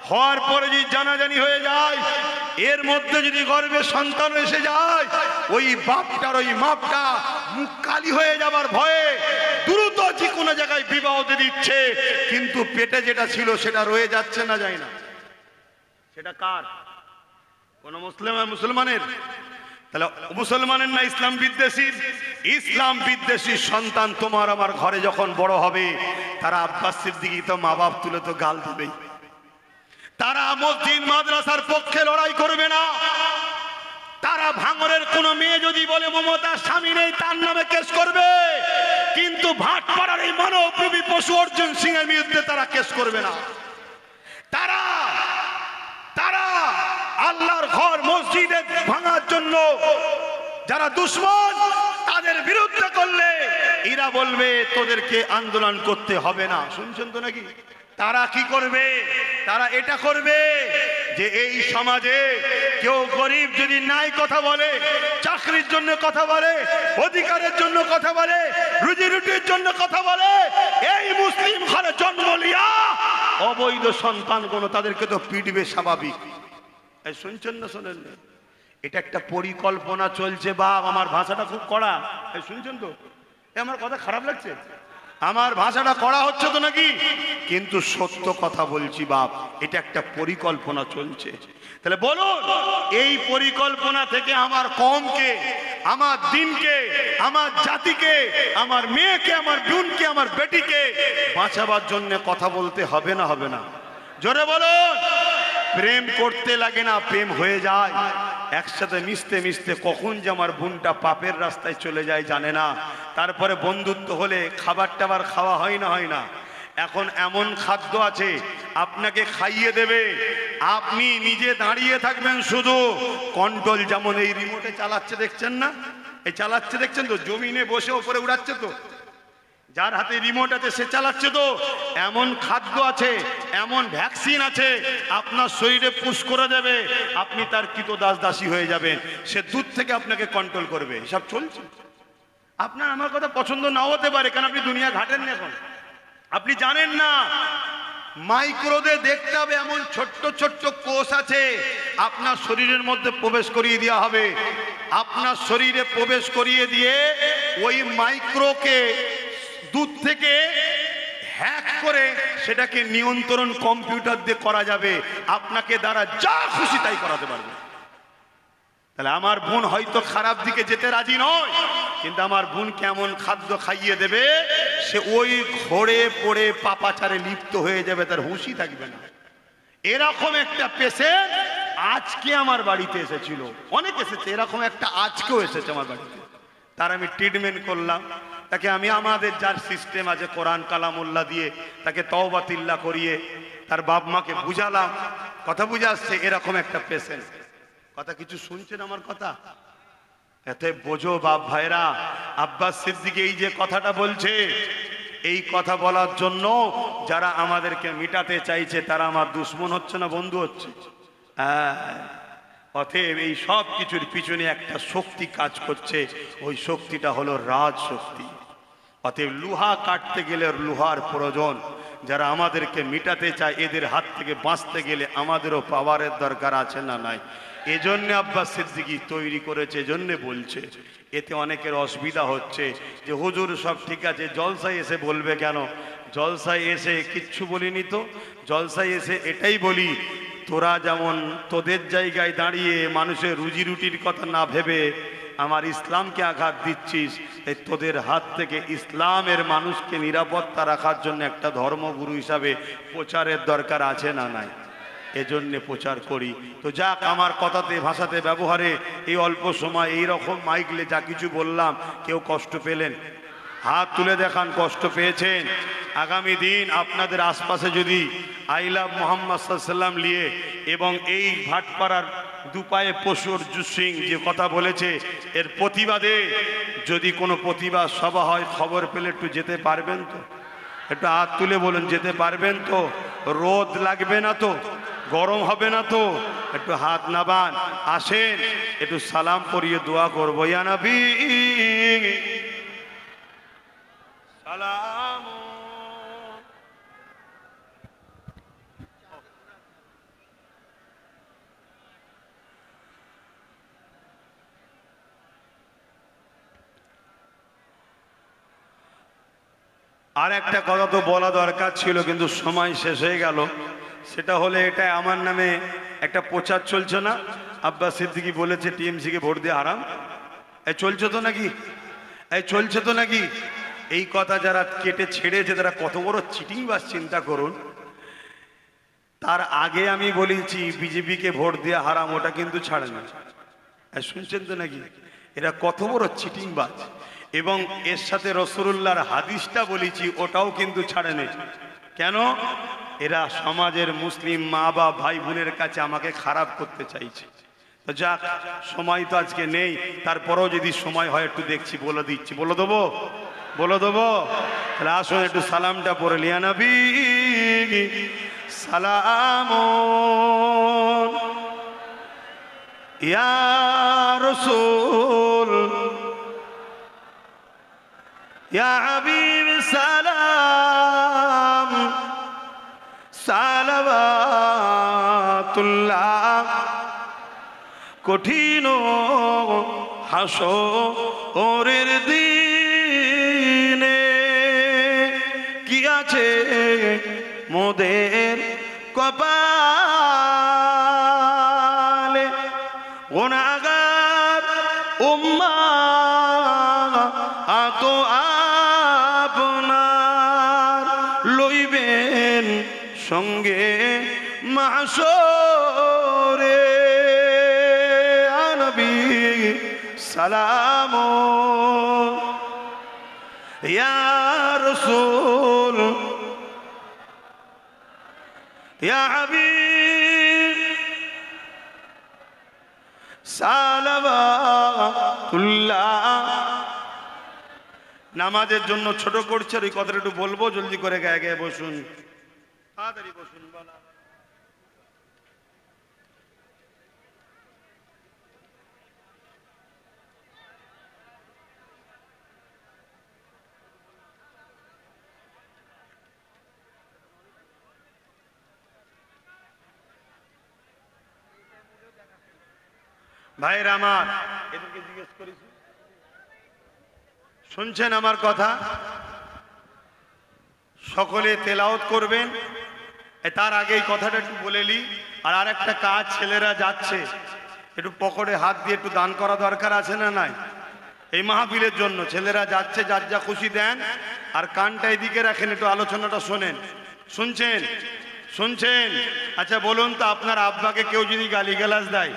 হওয়ার পরে যদি জানাজানি হয়ে যায়, এর মধ্যে যদি গর্ভে সন্তান এসে যায়, ওই বাপটার ওই মাপটা মুখ কালি হয়ে যাবার ভয়ে দ্রুত যে কোনো জায়গায় বিবাহ দিয়ে দিচ্ছে, কিন্তু পেটে যেটা ছিল সেটা রয়ে যাচ্ছে না, যায় না। সেটা কার? কোন মুসলমানের? তাহলে মুসলমানের না ইসলাম বিদ্বেষী? ইসলাম বিদ্বেষী সন্তান তোমার আমার ঘরে যখন বড় হবে, তারা আব্বাস সিদ্দিকী তো মা বাপ তুলে তো গাল দেবেই। তারা মসজিদ মাদ্রাসার পক্ষে লড়াই করবে না। তারা ভাঙরের কোন মেয়ে যদি বলে মমতার স্বামী নেই, তার নামে কেস করবে, কিন্তু ভাটপাড়ার এই মানবপ্রেমী পশু অর্জুন সিং এর বিরুদ্ধে তারা কেস করবে না। তারা তারা আল্লাহর ঘর মসজিদে ভাঙার জন্য যারা দুশ্মন, তাদের বিরুদ্ধে করলে এরা বলবে তোদেরকে আন্দোলন করতে হবে না। শুনছেন তো নাকি? তারা কি করবে? তারা এটা করবে যে এই সমাজে কেউ গরিব যদি নাই কথা বলে, চাকরির জন্য কথা বলে, অধিকারের জন্য কথা বলে, রুজি রুটির জন্য কথা বলে, এই মুসলিম ঘরে জন্ম লিয়া অবৈধ সন্তান কোন তাদেরকে তো পিটবে স্বাভাবিক। শুনছেন না? শোনেন না? এটা একটা পরিকল্পনা চলছে। বাপ, আমার ভাষাটা খুব কড়া, শুনছেন তো? আমার কথা খারাপ লাগছে? আমার ভাষাটা কড়া হচ্ছে তো নাকি? কিন্তু সত্য কথা বলছি বাপ, এটা একটা পরিকল্পনা চলছে। তাহলে বলুন, এই পরিকল্পনা থেকে আমার কওমকে, আমার দিনকে, আমার জাতিকে, আমার মেয়েকে, আমার বোনকে, আমার বেটিকে বাঁচাবার জন্য কথা বলতে হবে না? হবে না? জোরে বলুন। প্রেম করতে লাগে না, প্রেম হয়ে যায়। একসাথে মিশতে মিশতে কখন যে আমার বোনটা পাপের রাস্তায় চলে যায় জানে না। তারপরে বন্ধুত্ব হলে খাবার টাবার খাওয়া হয় না? হয় না? এখন এমন খাদ্য আছে আপনাকে খাইয়ে দেবে, আপনি নিজে দাঁড়িয়ে থাকবেন শুধু কন্ট্রোল। যেমন এই রিমোটে চালাচ্ছে, দেখছেন না? এই চালাচ্ছে, দেখছেন তো? জমিনে বসে ওপরে উড়াচ্ছে তো, যার হাতে রিমোট আছে সে চালাচ্ছে তো। এমন খাদ্য আছে, এমন ভ্যাকসিন আছে, আপনার শরীরে পুশ করে দেবে, আপনি তার কৃতদাস দাসী হয়ে যাবেন। সে দূর থেকে আপনাকে কন্ট্রোল করবে। সব চলছে। আপনার আমার কথা পছন্দ নাও হতে পারে, কারণ আপনি দুনিয়া ঘাটেন না, এখন আপনি জানেন না। মাইক্রোদে দেখতে হবে এমন ছোট্ট ছোট্ট কোষ আছে, আপনার শরীরের মধ্যে প্রবেশ করিয়ে দেওয়া হবে। আপনার শরীরে প্রবেশ করিয়ে দিয়ে ওই মাইক্রোকে দূর থেকে হ্যাক করে সেটাকে নিয়ন্ত্রণ কম্পিউটার দিয়ে করা যাবে। আপনাকে দ্বারা যা খুশি তাই করাতে পারবে। তাহলে আমার বোন হয়তো খারাপ দিকে যেতে রাজি নয়, কিন্তু আমার বোন কেমন খাদ্য খাইয়ে দেবে, সে ওই ঘোরে পড়ে পাপাচারে লিপ্ত হয়ে যাবে, তার হুঁশই থাকবে না। এরকম একটা পেশেন্ট আজকে আমার বাড়িতে এসেছিল, অনেক এসেছে, এরকম একটা আজকেও এসেছে আমার বাড়িতে। তার আমি ট্রিটমেন্ট করলাম, তাকে আমি আমাদের যার সিস্টেম আছে কোরআন কালামুল্লাহ দিয়ে তাকে তওবাতিল্লা করিয়ে তার বাপ মাকে বুঝালাম। কথা বুঝে আসছে? এরকম একটা পেশেন্ট। কথা কিছু শুনছেন আমার কথা? এতে বোঝো বাপ ভাইরা, আব্বাস সিদ্দিকী এই যে কথাটা বলছে, এই কথা বলার জন্য যারা আমাদেরকে মিটাতে চাইছে তারা আমার দুশ্মন হচ্ছে না, বন্ধু হচ্ছে। অতএব এই সব কিছুর পিছনে একটা শক্তি কাজ করছে, ওই শক্তিটা হলো রাজ শক্তি। অতএব লোহা কাটতে গেলে লোহার প্রয়োজন। যারা আমাদেরকে মিটাতে চায়, এদের হাত থেকে বাঁচতে গেলে আমাদেরও পাওয়ারের দরকার আছে না নাই? এজন্য আব্বাস সিদ্দিকী তৈরি করেছে, এজন্য বলছে। এতে অনেকের অসুবিধা হচ্ছে যে হুজুর সব ঠিক আছে, জলসায় এসে বলবে কেন? জলসায় এসে কিচ্ছু বলিনি তো, জলসায় এসে এটাই বলি, তোরা যেমন তোদের জায়গায় দাঁড়িয়ে মানুষের রুজি রুটির কথা না ভেবে আমার ইসলামকে আঘাত দিচ্ছিস, এই তোদের হাত থেকে ইসলামের মানুষকে নিরাপত্তা রাখার জন্য একটা ধর্মগুরু হিসাবে প্রচারের দরকার আছে না নাই? এজন্যে প্রচার করি। তো যাক, আমার কথাতে ভাষাতে ব্যবহারে এই অল্প সময় এই রকম মাইকলে যা কিছু বললাম, কেউ কষ্ট পেলেন? হাত তুলে দেখান কষ্ট পেয়েছেন। আগামী দিন আপনাদের আশপাশে যদি আই লাভ মোহাম্মদ সাল্লাম নিয়ে এবং এই ভাটপাড়ার দুপায়ে পশু অর্জুন সিং যে কথা বলেছে এর প্রতিবাদে যদি কোনো প্রতিবাদ সভা হয়, খবর পেলে একটু যেতে পারবেন তো? একটু হাত তুলে বলুন, যেতে পারবেন তো? রোদ লাগবে না তো? গরম হবে না তো? একটু হাত নাবান, আসেন একটু সালাম পরিয়ে দোয়া করবো। ইয়া নবী সালাম। আর একটা কথা তো বলা দরকার ছিল, কিন্তু সময় শেষ হয়ে গেল। সেটা হলে এটা আমার নামে একটা প্রচার চলছে না, আব্বাস সিদ্দিকী বলেছে টিএমসিকে ভোট দিয়ে হারাম। এই চলছে তো নাকি? এই চলছে তো নাকি? এই কথা যারা কেটে ছেড়েছে তারা কত বড় চিটিংবাজ চিন্তা করুন। তার আগে আমি বলেছি বিজেপিকে ভোট দিয়ে হারাম, ওটা কিন্তু ছাড়ে না। শুনছেন তো নাকি? এরা কত বড় চিটিংবাজ। এবং এর সাথে রাসূলুল্লাহর হাদিসটা বলেছি, ওটাও কিন্তু ছাড়ে নেই। কেন? এরা সমাজের মুসলিম মা বা ভাই বোনের কাছে আমাকে খারাপ করতে চাইছে। তো যাক, সময় তো আজকে নেই, তারপরেও যদি সময় হয় একটু দেখছি, বলে দিচ্ছি। বলে দেবো? বলে দেবো? তাহলে আসুন একটু সালামটা পড়ে লিয়া নবী সালাম ইয়া রাসূল ইয়া হাবিব সালাম সালাওয়াতুল্লাহ। কঠিন হাসরের দিনে কি আছে মোদের কপালে, গুনাহগার উম্মাত আপনার লইবেন সঙ্গে মাহশরে। নবী সালাম ইয়া রাসূল ইয়া হাবিব সালাওয়াতুল্লাহ। নামাজের জন্য ছোট করছে, ওই কথাটা একটু বলবো, জলদি করে গায়ে গায়ে বসুন, তাড়াতাড়ি বসুন। বলা ভাইরা আমার, এদেরকে জিজ্ঞেস করেছি, শুনছেন আমার কথা? সকলে তেলাওয়াত করবেন। তার আগে এই কথাটা একটু বলে নি। আর আরেকটা কাজ, ছেলেরা যাচ্ছে, একটু পকেটে হাত দিয়ে একটু দান করা দরকার আছে না নাই? এই মাহফিলের জন্য ছেলেরা যাচ্ছে, যার যা খুশি দেন। আর কানটা এদিকে রাখেন, একটু আলোচনাটা শোনেন। শুনছেন? শুনছেন? আচ্ছা বলুন তো, আপনার আব্বাকে কেউ যদি গালিগালাজ দেয়,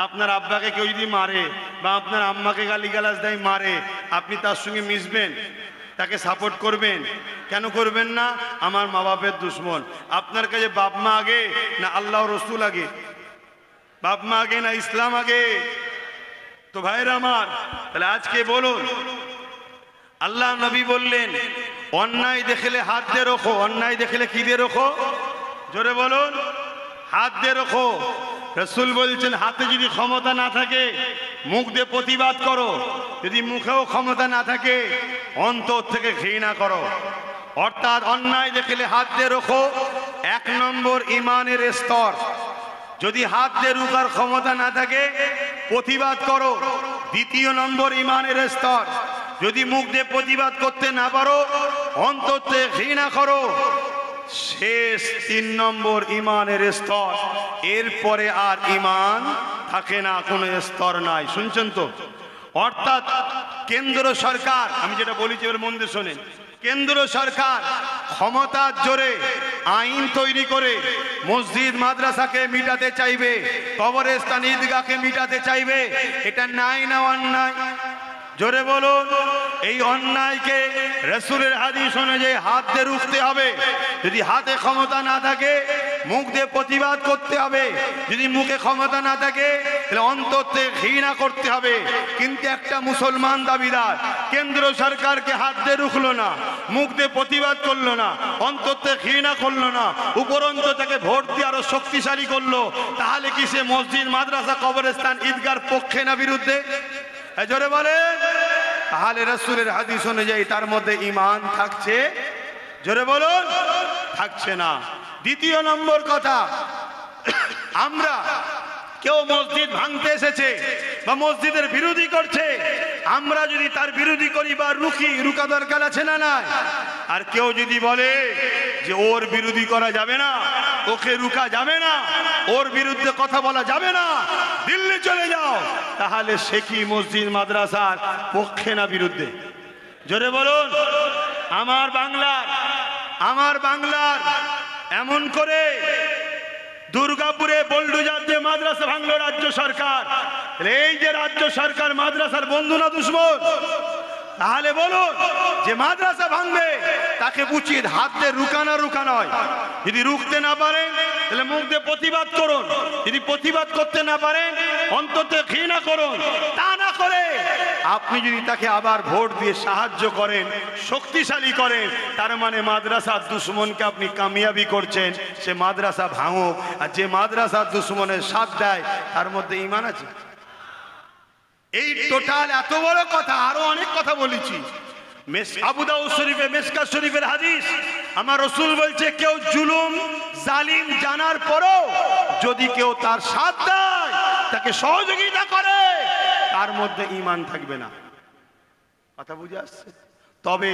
আপনার আব্বাকে কেউ যদি মারে, বা আপনার আম্মাকে গালিগালাজ দেয়, মারে, আপনি তার সঙ্গে মিশবেন? তাকে সাপোর্ট করবেন? কেন করবেন না? আমার মা বাপের দুশ্মন। আপনার কাছে বাপ মা আগে না আল্লাহ রসুল আগে? বাপ মা আগে না ইসলাম আগে? তো ভাইরা আমার, তাহলে আজকে বলুন, আল্লাহ নবী বললেন অন্যায় দেখলে হাত দিয়ে রোখো। অন্যায় দেখলে কি দিয়ে রোখো? জোরে বলুন। হাত দিয়ে রোখো। রাসূল বলছেন হাতে যদি ক্ষমতা না থাকে মুখ দিয়ে প্রতিবাদ করো, যদি মুখেও ক্ষমতা না থাকে অন্তর থেকে ঘৃণা করো। অর্থাৎ অন্যায় দেখলে হাত দিয়ে রোখো, 1 নম্বর ইমানের স্তর। যদি হাত দিয়ে রুখার ক্ষমতা না থাকে প্রতিবাদ করো, 2 নম্বর ইমানের স্তর। যদি মুখ দিয়ে প্রতিবাদ করতে না পারো, অন্তত ঘৃণা করো। শেষ 3 নম্বর ইমানের স্তর। এরপরে আর ইমান থাকে না, কোনো স্তর নাই। শুনছেন তো? অর্থাৎ কেন্দ্র সরকার, আমি যেটা বলেছি এবার মন দিয়ে শোনেন, কেন্দ্র সরকার ক্ষমতার জোরে আইন তৈরি করে মসজিদ মাদ্রাসাকে মিটাতে চাইবে, কবরস্থান ঈদগাহকে মিটাতে চাইবে। এটা নাই না অন্যায়? জোরে বলুন। এই অন্যায়কে রাসূলের হাদিস অনুযায়ী হাত দিয়ে রুখতে হবে। যদি হাতে ক্ষমতা না থাকে, মুখ দিয়ে প্রতিবাদ করতে হবে। যদি মুখে ক্ষমতা না থাকে, তাহলে অন্তরে ঘৃণা করতে হবে। কিন্তু একটা মুসলমান দাবিদার কেন্দ্র সরকারকে হাত দিয়ে রুখলো না, মুখ দিয়ে প্রতিবাদ করলো না, অন্তরে ঘৃণা করলো না, উপরন্তু তাকে ভোট দিয়ে আরো শক্তিশালী করলো, তাহলে কি সে মসজিদ মাদ্রাসা কবরস্থান ঈদগাহর পক্ষে না বিরুদ্ধে? জোরে বলেন। তাহলে রাসূলের হাদিস অনুযায়ী তার মধ্যে ঈমান থাকছে? জোরে বলুন, থাকছে না। দ্বিতীয় নম্বর কথা, আমরা কেউ মসজিদ ভাঙতে এসেছে বা মসজিদের বিরোধী করছে, আমরা যদি তার বিরোধী করি বা রুখি, রুকা দরকার আছে না নাই? আর কেউ যদি বলে যে ওর বিরোধী করা যাবে না, ওকে রুকা যাবে না, ওর বিরুদ্ধে কথা বলা যাবে না, দিল্লি চলে যাও, তাহলে সে কি মসজিদ মাদ্রাসার পক্ষে না বিরুদ্ধে? জোরে বলুন। আমার বাংলার এমন করে দুর্গাপুরে বল্ডুজার যে মাদ্রাসা ভাঙলো রাজ্য সরকার, এই যে রাজ্য সরকার মাদ্রাসার বন্ধু না দুশমন? তাহলে বলুন, যে মাদ্রাসা ভাঙবে তাকে উচিত হাত দিয়ে রুকা নয়। যদি রুখতে না পারেন তাহলে মুখ দিয়ে প্রতিবাদ করুন, যদি প্রতিবাদ করতে না পারেন অন্তত ঘৃণা করুন। তা না করে আপনি যদি তাকে আবার ভোট দিয়ে সাহায্য করেন, শক্তিশালী করেন, তার মানে মাদ্রাসার দুশমনকে আপনি কামিয়াবি করছেন। সে মাদ্রাসা ভাঙুক, আর যে মাদ্রাসার দুশমনের সাথ দেয় তার মধ্যে ঈমান আছে। এই টোটাল এত বড় কথা, আরো অনেক কথা বলেছি। আবু দাউদ শরীফে মিশকাত শরীফের হাদিস, আমার রাসূল বলছে, কেউ জুলুম জালিম জানার পরও যদি কেউ তার সাথ দেয়, তাকে সহযোগিতা করে, তার মধ্যে ঈমান থাকবে না। কথা বুঝে আসছে? তবে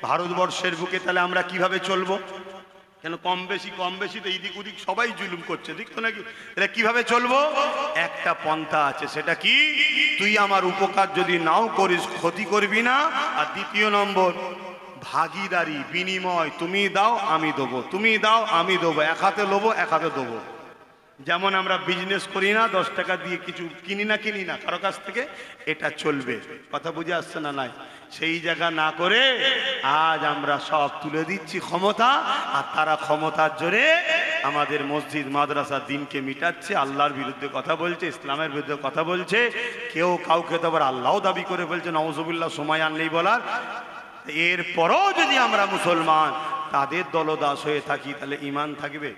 ভারতবর্ষের বুকে তাহলে আমরা কিভাবে চলবো? কেন কম বেশি তো এদিক ওদিক সবাই জুলুম করছে, দেখতো নাকি? তাহলে কিভাবে চলবো? একটা পন্থা আছে, সেটা কি? তুই আমার উপকার যদি নাও করিস, ক্ষতি করবি না। আর দ্বিতীয় নম্বর, ভাগিদারি, বিনিময়, তুমি দাও আমি দেবো, তুমি দাও আমি দেবো, এক হাতে লোবো এক হাতে দেবো। যেমন আমরা বিজনেস করি না, 10 টাকা দিয়ে কিছু কিনি না কারো কাছ থেকে, এটা চলবে। কথা বুঝে আসছে না নাই? সেই জায়গা না করে আজ আমরা সব তুলে দিচ্ছি ক্ষমতা, আর তারা ক্ষমতার জোরে আমাদের মসজিদ মাদ্রাসা দিনকে মিটাচ্ছে, আল্লাহর বিরুদ্ধে কথা বলছে, ইসলামের বিরুদ্ধে কথা বলছে। কেউ কাউকে তো আবার আল্লাহও দাবি করে বলছে, নাউজুবিল্লাহ, সময় আর নেই বলার। এরপরও যদি আমরা মুসলমান তাদের দলদাস হয়ে থাকি, তাহলে ঈমান থাকবে?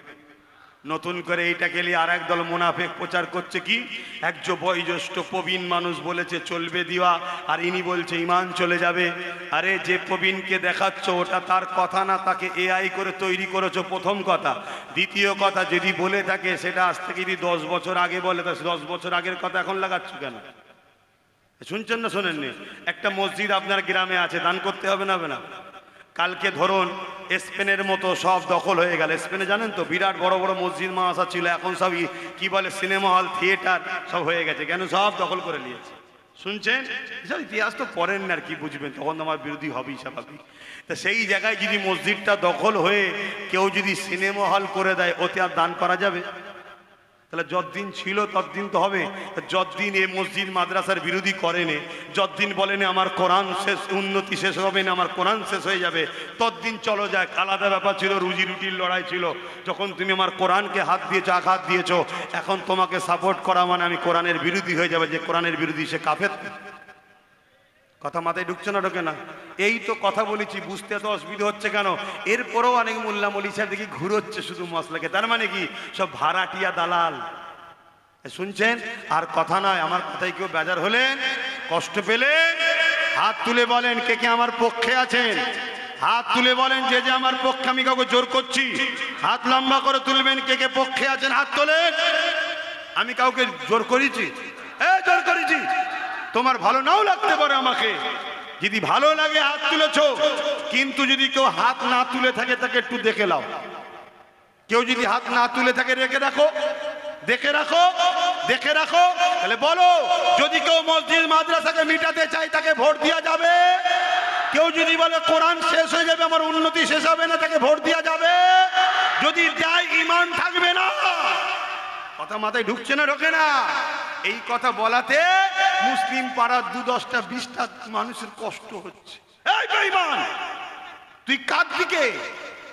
নতুন করে এইটাকে নিয়ে আর এক দল মুনাফিক প্রচার করছে কি, একজন বয়োজ্যেষ্ঠ প্রবীণ মানুষ বলেছে চলবে দিওয়া, আর ইনি বলছে ঈমান চলে যাবে। আরে যে প্রবীণকে দেখাচ্ছ ওটা তার কথা না, তাকে এআই করে তৈরি করেছো, প্রথম কথা। দ্বিতীয় কথা, যদি বলে থাকে সেটা আজ থেকে যদি 10 বছর আগে বলে, তা 10 বছর আগের কথা এখন লাগাচ্ছ কেন? শুনছেন না শোনেননি? একটা মসজিদ আপনার গ্রামে আছে, দান করতে হবে না? হবে না? কালকে ধরুন স্পেনের মতো সব দখল হয়ে গেল। স্পেনে জানেন তো বিরাট বড় বড় মসজিদ মাদ্রাসা ছিল, এখন সব কি বলে সিনেমা হল, থিয়েটার সব হয়ে গেছে। কেন? সব দখল করে নিয়েছে। শুনছেন? এসব ইতিহাস তো পড়েন না, আর কি বুঝবেন, তখন আমার বিরোধী হবেই স্বাভাবিক। তা সেই জায়গায় যদি মসজিদটা দখল হয়ে কেউ যদি সিনেমা হল করে দেয়, ওতে আর দান করা যাবে? তাহলে যতদিন ছিল ততদিন তো হবে। যতদিন এই মসজিদ মাদ্রাসার বিরোধী করেনি, যতদিন বলেনি আমার কোরআন শেষ, উন্নতি শেষ হবে না, আমার কোরআন শেষ হয়ে যাবে, ততদিন চলো যাক। আলাদা ব্যাপার ছিল, রুজি রুটির লড়াই ছিল। যখন তুমি আমার কোরআনকে হাত দিয়েছো, আঘাত দিয়েছো, এখন তোমাকে সাপোর্ট করা মানে আমি কোরআনের বিরোধী হয়ে যাবে। যে কোরআনের বিরোধী সে কাফের। কথা মাথায় ঢুকছে না? ঢোকে না? এই তো কথা বলেছি, বুঝতে তো অসুবিধা হচ্ছে কেন? এরপরেও অনেক মোল্লা মৌলী সাহেব দেখি ঘুরোচ্ছে শুধু মশলাকে। তার মানে কি? সব ভাড়াটিয়া দালাল। শুনছেন? আর কথা নয়, আমার কথায় কেউ বেজার হলেন, কষ্ট পেলেন, হাত তুলে বলেন কে কে আমার পক্ষে আছেন। হাত তুলে বলেন যে যে আমার পক্ষে, আমি কাউকে জোর করছি। হাত লম্বা করে তুলবেন কে কে পক্ষে আছেন, হাত তোলেন। আমি কাউকে জোর করেছি? জোর করেছি? তোমার ভালো নাও লাগতে পারে আমাকে, যদি ভালো লাগে হাত তুলেছো, কিন্তু যদি কেউ হাত না তুলে থাকে তাকে একটু দেখে নাও। কেউ যদি হাত না তুলে থাকে রেখে রাখো, দেখে রাখো, দেখে রাখো। তাহলে বলো, যদি কেউ মসজিদ মাদ্রাসাকে মিটাতে চায় তাকে ভোট দেওয়া যাবে? কেউ যদি বলে কোরআন শেষ হয়ে যাবে, আমার উন্নতি শেষ হবে না, তাকে ভোট দেওয়া যাবে? যদি দেয় ঈমান থাকবে না। কথা মাথায় ঢুকছে না, ঢোকে না? এই কথা বলাতে মুসলিম পাড়ার 2-10টা 20টা মানুষের কষ্ট হচ্ছে। এই বেঈমান, তুই কার দিকে?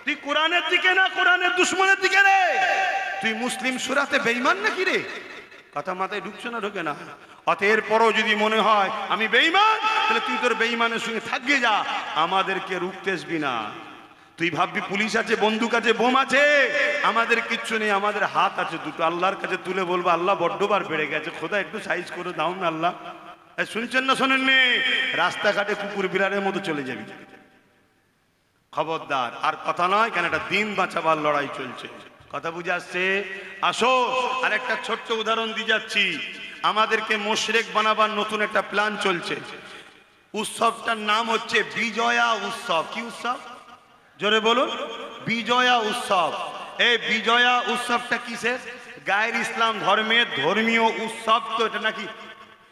তুই কোরআনের দিকে না কোরআনের দুশমনের দিকে রে? তুই মুসলিম সুরাতে বেঈমান নাকি রে? কথা মাথায় ঢুকছে না, ঢোকে না? অতএর পরও যদি মনে হয় আমি বেঈমান, তাহলে তুই তোর বেঈমানের সঙ্গে থাকবে যা, আমাদেরকে রুখতে আসবি না। তুই ভাববি পুলিশ আছে, বন্দুক আছে, বোম আছে, আমাদের কিচ্ছু নেই, আমাদের হাত আছে দুটো। আল্লাহর কাছে তুলে বলবো, আল্লাহ বড্ডবার বেড়ে গেছে, খোদা একটু সাইজ করে দাও না আল্লাহ। শুনছেন না শোনেননি? রাস্তাঘাটে কুকুর বিড়ালের মতো চলে যাবি। খবরদার, আর কথা নয়, কেন একটা দিন বাঁচাবার লড়াই চলছে। কথা বুঝে আসছে? আসো আর একটা ছোট্ট উদাহরণ দিয়ে যাচ্ছি। আমাদেরকে মুশরিক বানাবার নতুন একটা প্ল্যান চলছে। উৎসবটার নাম হচ্ছে বিজয়া উৎসব। কি উৎসব? জোরে বলুন। বিজয়া উৎসব। এই বিজয়া উৎসবটা কিসের? গায়ের ইসলাম ধর্মের ধর্মীয় উৎসব তো এটা নাকি?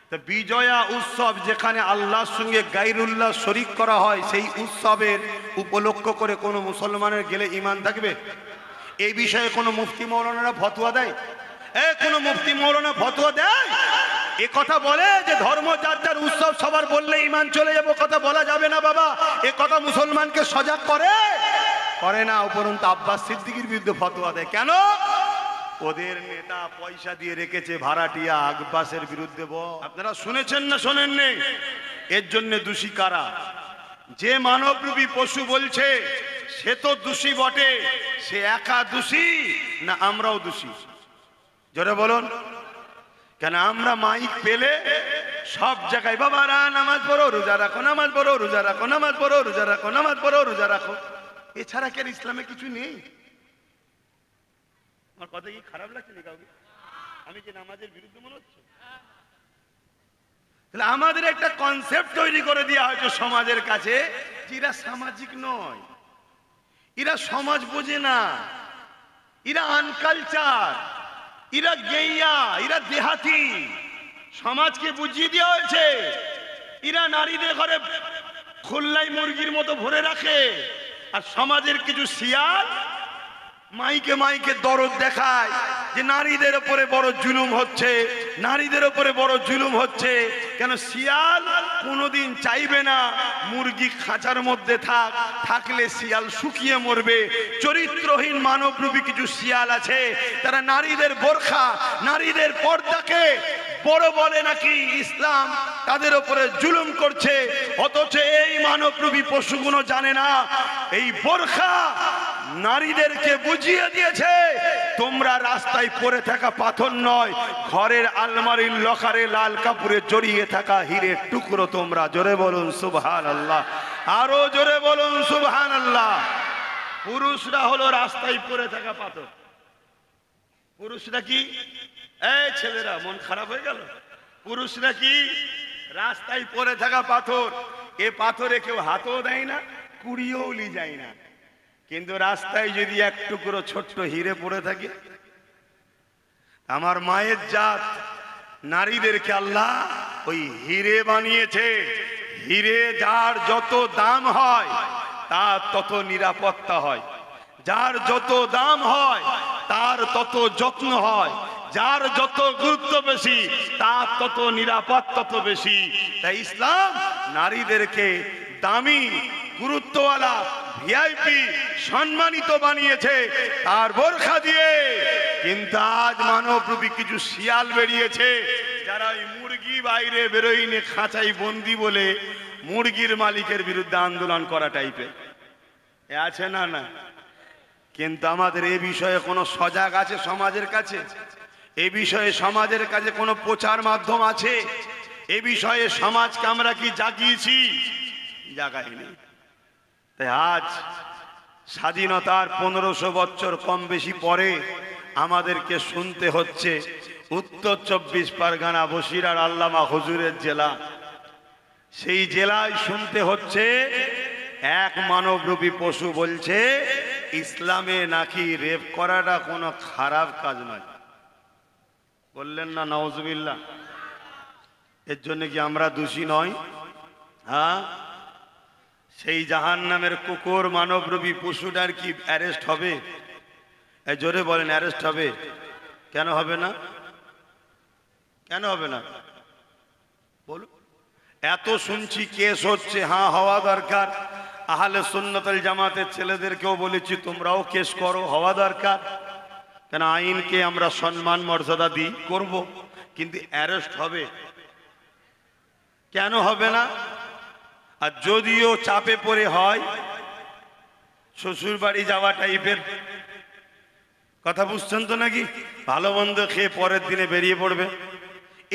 তো বিজয়া উৎসব যেখানে আল্লাহর সঙ্গে গায়রুল্লাহ শরীক করা হয়, সেই উৎসবের উপলক্ষ করে কোনো মুসলমানের গেলে ঈমান থাকবে? এই বিষয়ে কোনো মুফতি মৌলানারা ফতোয়া দেয়? কোনো মুফতি মৌলানা ফতোয়া দেয়? এ কথা বলে যে ধর্ম যার যার উৎসব সবার বললে ঈমান চলে যাবে, কথা বলা যাবে না বাবা। এ কথা মুসলমানকে সজাগ করে? করে না। উপরন্তু আব্বাস সিদ্দিকীর বিরুদ্ধে ফতোয়া দেয়। কেন? ওদের নেতা পয়সা দিয়ে রেখেছে ভাড়াটিয়া আব্বাসের বিরুদ্ধে। আপনারা শুনেছেন না শোনেননি? এর জন্য দোষী কারা? যে মানবরূপী পশু বলছে সে তো দোষী বটে, সে একা দোষী না আমরাও দোষী? জোরে বলুন। কেন আমরা মাইক পেলে সব জায়গায় বাবারা নামাজ পড়ো, রোজা রাখো, নামাজ পড়ো, রোজা রাখো, নামাজ পড়ো, রোজা রাখো, নামাজ পড়ো, রোজা রাখো। এছাড়া কি আর ইসলামে কিছু নেই? আমার কথা কি খারাপ লাগছে না কাউকে? আমি যে নামাজের বিরুদ্ধে মনে হচ্ছে? তাহলে আমাদের একটা কনসেপ্ট তৈরি করে দেওয়া হয়েছে সমাজের কাছে যে এরা সামাজিক নয়, এরা সমাজ বোঝে না, এরা আনকালচার, এরা গেইয়া, এরা দেহাতি। সমাজকে বুঝিয়ে দেওয়া হয়েছে এরা নারীদের ঘরে খোল্লাই মুরগির মতো ভরে রাখে। আর সমাজের কিছু শিয়াল মাইকে মাইকে দরদ দেখায় যে নারীদের উপরে বড় জুলুম হচ্ছে, নারীদের উপরে বড় জুলুম হচ্ছে। কেন? শিয়াল কোনোদিন চাইবে না মুরগি খাঁচার মধ্যে থাকলে শিয়াল শুকিয়ে মরবে। চরিত্রহীন মানবরূপী কিছু শিয়াল আছে, তারা নারীদের বোরখা, নারীদের পর্দাকে বড় বলে নাকি ইসলাম তাদের উপরে জুলুম করছে। অথচ এই মানবরূপী পশুগুলো জানে না এই বোরখা নারীদেরকে বুঝিয়ে দিয়েছে তোমরা রাস্তায় পড়ে থাকা পাথর নয়, ঘরের আলমারির লকারে লাল কাপড়ে জড়িয়ে থাকা হীরের টুকরো তোমরা। জোরে বলুন সুবহানাল্লাহ, আরো জোরে বলুন সুবহানাল্লাহ। পুরুষরা হলো রাস্তায় পড়ে থাকা পাথর। পুরুষরা কি? এই ছেলেরা মন খারাপ হয়ে গেল? পুরুষরা কি? রাস্তায় পড়ে থাকা পাথর। এ পাথরে কেউ হাতও দেয় না, কুড়িয়েও লি যায় না। কিন্তু রাস্তায় যদি এক টুকরো ছোট্ট হিরে পড়ে থাকে, আমার মায়ের জাত নারীদেরকে আল্লাহ ওই হিরে বানিয়েছে। হিরে যার যত দাম হয় তার তত নিরাপত্তা হয়, যার যত দাম হয় তার তত যত্ন হয়, যার যত গুরুত্ব বেশি তার তত নিরাপদ তত বেশি। তাই ইসলাম নারীদেরকে দামি, গুরুত্বওয়ালা, ভিআইপি, সম্মানিত বানিয়েছে তার বোরখা দিয়ে। কিন্তু আজ মানবরূপী কিছু শিয়াল বেরিয়েছে যারা ওই মুরগি বাইরে বেরোয়নি, খাঁচাই বন্দি বলে মুরগির মালিকের বিরুদ্ধে আন্দোলন করা টাইপের আছে না? না। কিন্তু আমাদের এ বিষয়ে কোনো সজাগ আছে সমাজের কাছে? এ বিষয়ে সমাজের কাছে কোনো প্রচার মাধ্যম আছে? এ বিষয়ে সমাজকে আমরা কি জাগিয়েছি? জাগাইনি। তাই আজ স্বাধীনতার 1500 বছর কম বেশি পরে আমাদেরকে শুনতে হচ্ছে উত্তর 24 পরগনা বসিরার আল্লামা হুজুরের জেলা, সেই জেলায় শুনতে হচ্ছে এক মানবরূপী পশু বলছে ইসলামে নাকি রেপ করাটা কোনো খারাপ কাজ নয়। বললেন না নাউজুবিল্লাহ? এর জন্য কি আমরা দোষী নই? হ্যাঁ, সেই জাহান্নামের কুকুর মানবরূপী পশুটার কি অ্যারেস্ট হবে? এই জোরে বলেন, অ্যারেস্ট হবে? কেন হবে না? কেন হবে না বলুন? এত শুনছি কেস হচ্ছে, হ্যাঁ হওয়া দরকার। আহলে সুন্নাতুল জামাতের ছেলেদেরকেও বলেছি তোমরাও কেস করো, হওয়া দরকার। কেন আইনকে আমরা সম্মান মর্যাদা দিই, করব, কিন্তু অ্যারেস্ট হবে? কেন হবে না? আর যদিও চাপে পড়ে হয়, শ্বশুর বাড়ি যাওয়া টাইপের কথা, বুঝছেন তো নাকি? ভালো মন্দ খেয়ে পরের দিনে বেরিয়ে পড়বে।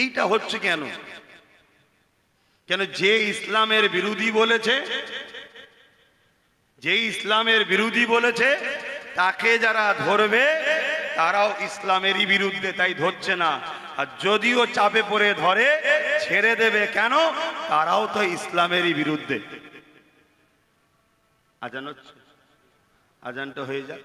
এইটা হচ্ছে কেন? কেন যে ইসলামের বিরোধী বলেছে, যে ইসলামের বিরোধী বলেছে তাকে যারা ধরবে তারাও ইসলামেরই বিরুদ্ধে, তাই ধরছে না। আর যদিও চাপে পড়ে ধরে, ছেড়ে দেবে কেন? তারাও তো ইসলামেরই বিরুদ্ধে। আজান হচ্ছে, আজানটা হয়ে যায়।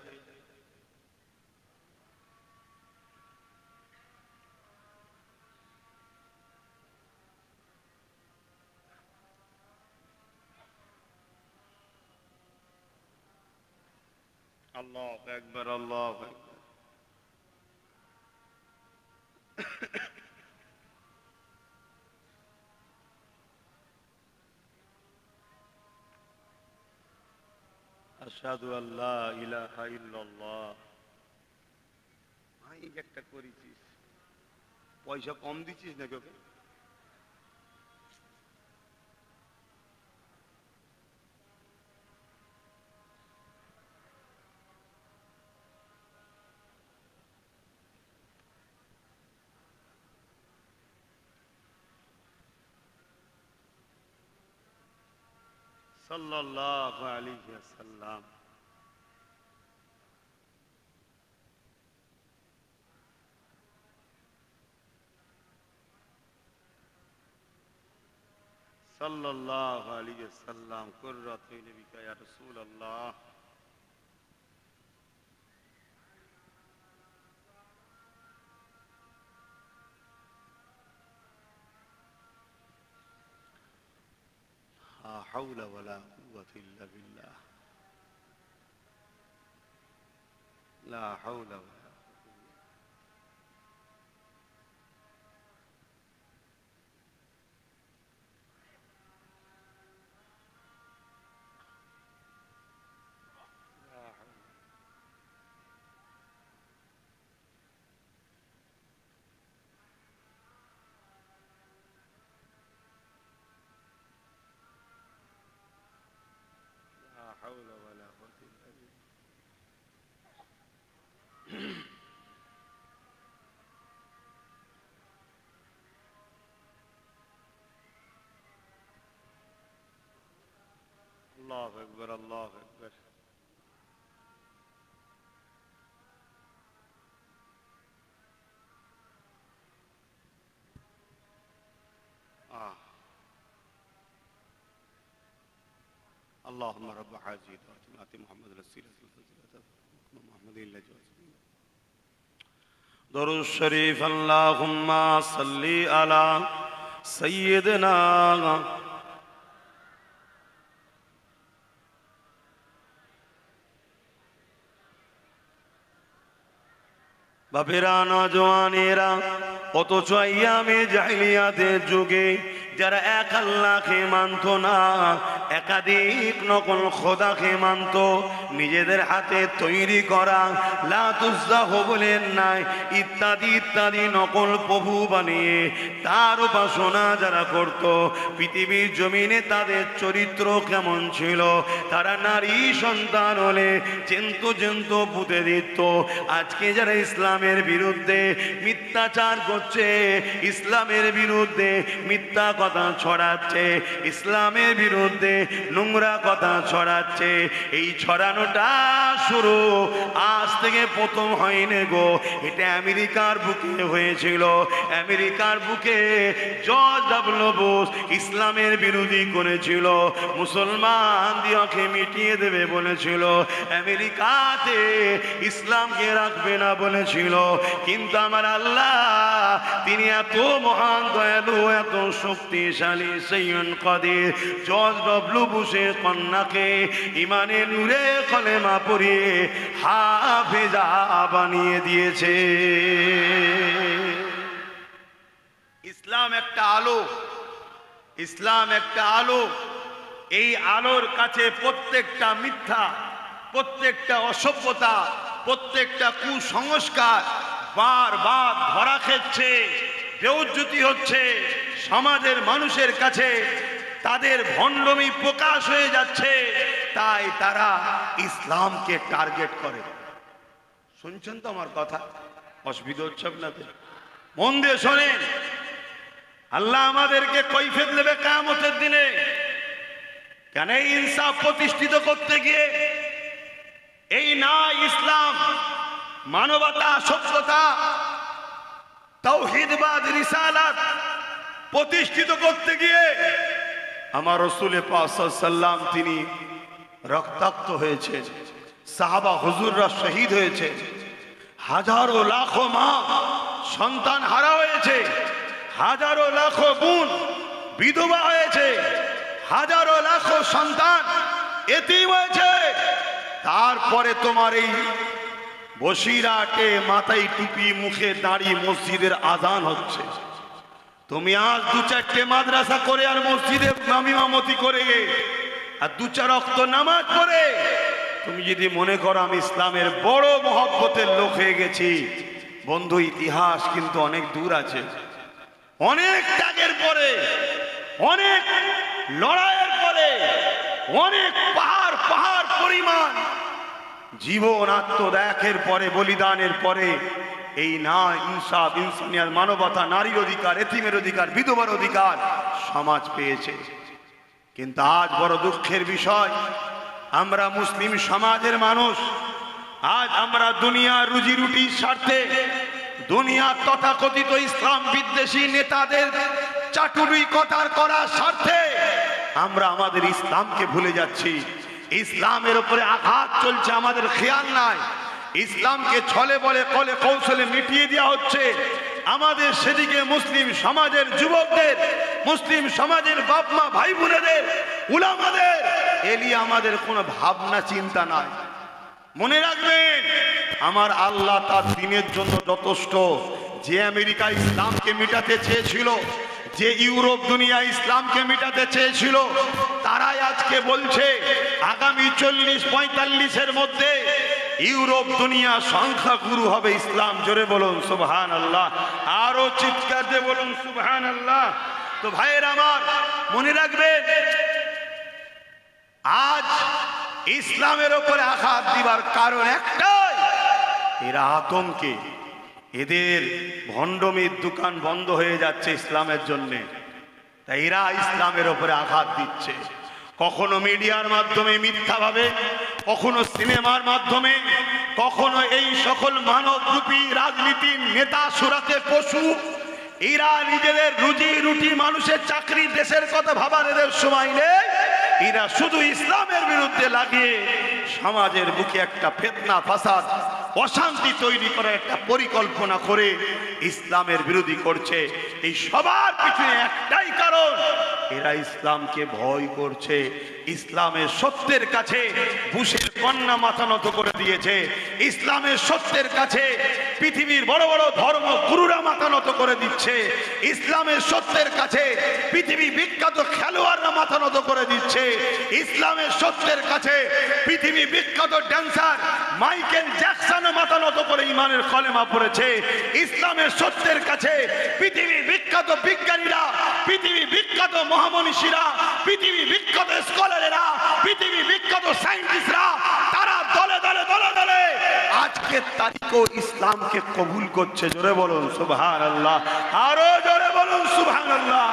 আল্লাহু আকবার, আল্লাহু আকবার। আশহাদু আল্লা ইলাহা ইল্লাল্লাহ। ভাই একটা করেছিস, পয়সা কম দিছিস নাকি ওকে? সাল্লাল্লাহু আলাইহি ওয়াসাল্লাম। সাল্লাল্লাহু আলাইহি ওয়াসাল্লাম। কুররাতু নবিকা ইয়া রাসূলুল্লাহ। লা হাওলা ওয়ালা কুওয়াতা ইল্লা বিল্লাহ। লা হাওলা ওয়ালা হাওলা ওয়ালা কুওয়াতা ইল্লা বিল্লাহ। আল্লাহু আকবার, আল্লাহু আকবার। اللهم رب هذه الدعوة محمد رسول الله محمد درود الشريف اللهم صل على سيدنا বাপেরা, নওজওয়ানেরা, অথচ আইয়ামে জাহিলিয়াতের যুগে যারা এক আল্লাহকে মানত না, একাধিক নকল খোদাকে মানত, নিজেদের হাতে তৈরি করা লাত উজ্জা হুবলের নাই ইত্যাদি ইত্যাদি নকল প্রভু বানিয়ে তার উপাসনা যারা করত, পৃথিবীর জমিনে তাদের চরিত্র কেমন ছিল? তারা নারী সন্তান হলে জেন্ত পুঁতে দিত। আজকে যারা ইসলামের বিরুদ্ধে মিথ্যাচার করছে, ইসলামের বিরুদ্ধে মিথ্যা কথা ছড়াচ্ছে, ইসলামের বিরুদ্ধে নোংরা কথা ছড়াচ্ছে। এই ছড়ানোটা শুরু আজ থেকে প্রথম হয়নি গো, এটা আমেরিকার বুকে হয়েছিল। আমেরিকার বুকে জর্জ ডব্লিউ বুশ ইসলামের বিরোধী করেছিল, মুসলমান দিওকে মিটিয়ে দেবে বলেছিল, আমেরিকাতে ইসলামকে রাখবে না বলেছিল। কিন্তু আমার আল্লাহ তিনি এত মহান দয়ালু, এত শক্তিশালী, সাইয়্যিদ কাদির, জর্জ ডব্লিউ বুশের কন্যাকে ইমানের নূরে কলেমা পড়িয়ে হাফেজা বানিয়ে দিয়েছে। ইসলাম একটা আলো, ইসলাম একটা আলো। এই আলোর কাছে প্রত্যেকটা মিথ্যা, প্রত্যেকটা অসভ্যতা, প্রত্যেকটা কুসংস্কার বারবার ধরা খেচ্ছে, বেউজ্জতি হচ্ছে। সমাজের মানুষের কাছে তাদের ভণ্ডমি প্রকাশ হয়ে যাচ্ছে, তাই তারা ইসলামকে টার্গেট করে। শুনছেন তো আমার কথা? অসুবিধা হচ্ছে আপনাদের? মন দিয়ে শোনেন, আল্লাহ আমাদেরকে কৈফিয়ত দেবে কিয়ামতের দিনে। কেন? এই ইনসাফ প্রতিষ্ঠিত করতে গিয়ে এই না ইসলাম, মানবতা, সভ্যতা, তাওহীদবাদ, রিসালাত প্রতিষ্ঠিত করতে গিয়ে আমার রাসূল পাক সাল্লাল্লাহু আলাইহি ওয়াসাল্লাম তিনি রক্তাক্ত হয়েছে, সাহাবা হুজুররা শহীদ হয়েছে, হাজারো লাখো মা সন্তান হারা হয়েছে, হাজারো লাখো বোন বিধবা হয়েছে, হাজারো লাখো সন্তান এতিম হয়েছে। তারপরে তোমার এই বসিরাটে মাথায় টুপি, মুখে দাড়ি, মসজিদের আজান হচ্ছে। তুমি আজ দু চারটে মাদ্রাসা করে আর মসজিদে ইমামতি করে আর দু চার ওয়াক্ত নামাজ পড়ে তুমি যদি মনে করো আমি ইসলামের বড় মহব্বতের লোক হয়ে গেছি, বন্ধু ইতিহাস কিন্তু অনেক দূর আছে। অনেক ত্যাগের পরে, অনেক লড়াইয়ের পরে, অনেক পাহাড় পাহাড় পরিমাণ জীবন আত্মত্যাগের পরে, বলিদানের পরে এই না ইনসাফ, ইনসানিয়াত, মানবতা, নারীর অধিকার, এতিমের অধিকার, বিধবার অধিকার সমাজ পেয়েছে। কিন্তু আজ বড় দুঃখের বিষয়, আমরা মুসলিম সমাজের মানুষ, আজ আমরা দুনিয়ার রুজি রুটির স্বার্থে, দুনিয়ার তথাকথিত ইসলাম বিদ্বেষী নেতাদের চাটুরি করার স্বার্থে আমরা আমাদের ইসলামকে ভুলে যাচ্ছি। ইসলামের উপরে আঘাত চলছে, আমাদের খেয়াল নাই। ইসলামকে ছলে বলে কলে কৌশলে মিটিয়ে দেওয়া হচ্ছে। আমাদের সেদিকে মুসলিম সমাজের যুবকদের, মুসলিম সমাজের বাপ মা ভাই বোনেদের, উলামাদের এলিয়ে আমাদের কোনো ভাবনা চিন্তা নাই। মনে রাখবেন, আমার আল্লাহ তার দিনের জন্য যথেষ্ট। যে আমেরিকা ইসলামকে মিটাতে চেয়েছিল, যে ইউরোপ দুনিয়া ইসলামকে মিটাতে চেয়েছিল, তারাই আজকে বলছে আগামী 40-45-এর মধ্যে ইউরোপ দুনিয়া সংখ্যাগুরু হবে ইসলাম। জোরে বলুন সুবহানাল্লাহ, আরো চিৎকার দিয়ে বলুন সুবহানাল্লাহ। তো ভাইয়ের আমার, মনে রাখবেন, আজ ইসলামের উপরে আঘাত দিবার কারণ একটাই, এরা আতঙ্কে, এদের ভণ্ডমির দোকান বন্ধ হয়ে যাচ্ছে ইসলামের জন্যে, তাই এরা ইসলামের উপরে আঘাত দিচ্ছে। কখনো মিডিয়ার মাধ্যমে মিথ্যাভাবে, কখনো সিনেমার মাধ্যমে, কখনো এই সকল মানবরূপী রাজনীতির নেতা সুরাতে পশু, এরা নিজেদের রুজি রুটি, মানুষের চাকরি, দেশের কথা ভাবার এদের সময় নেই। এরা শুধু ইসলামের বিরুদ্ধে লাগিয়ে সমাজের বুকে একটা ফিতনা, ফাসাদ, অশান্তি তৈরি করার একটা পরিকল্পনা করে ইসলামের বিরোধী করছে। এই সবার পিছনে একটাই কারণ, এরা ইসলামকে ভয় করছে। ইসলামের সত্যের কাছে বুশের কন্যা মাথা নত করে দিয়েছে। ইসলামের সত্যের কাছে পৃথিবীর বড় বড় ধর্ম গুরুরা মাথা নত করে দিচ্ছে। ইসলামের সত্যের কাছে পৃথিবী বিখ্যাত খেলোয়াড়রা মাথা নত করে দিচ্ছে। ইসলামের সত্যের কাছে পৃথিবী বিখ্যাত ড্যান্সার মাইকেল জ্যাকসন মাথা নত করে ইমানের কলেমা পড়েছে। ইসলামের সত্যের কাছে পৃথিবী বিখ্যাত বিজ্ঞানীরা, পৃথিবী বিখ্যাত মহামনীষীরা, পৃথিবী বিখ্যাত স্কলারেরা, পৃথিবী বিখ্যাত সায়েন্টিস্টরা, তারা দলে দলে দলে দলে আজকের তারিখও ইসলামকে কবুল করছে। জোরে বলুন সুবহানাল্লাহ, আরো জোরে বলুন সুবহানাল্লাহ।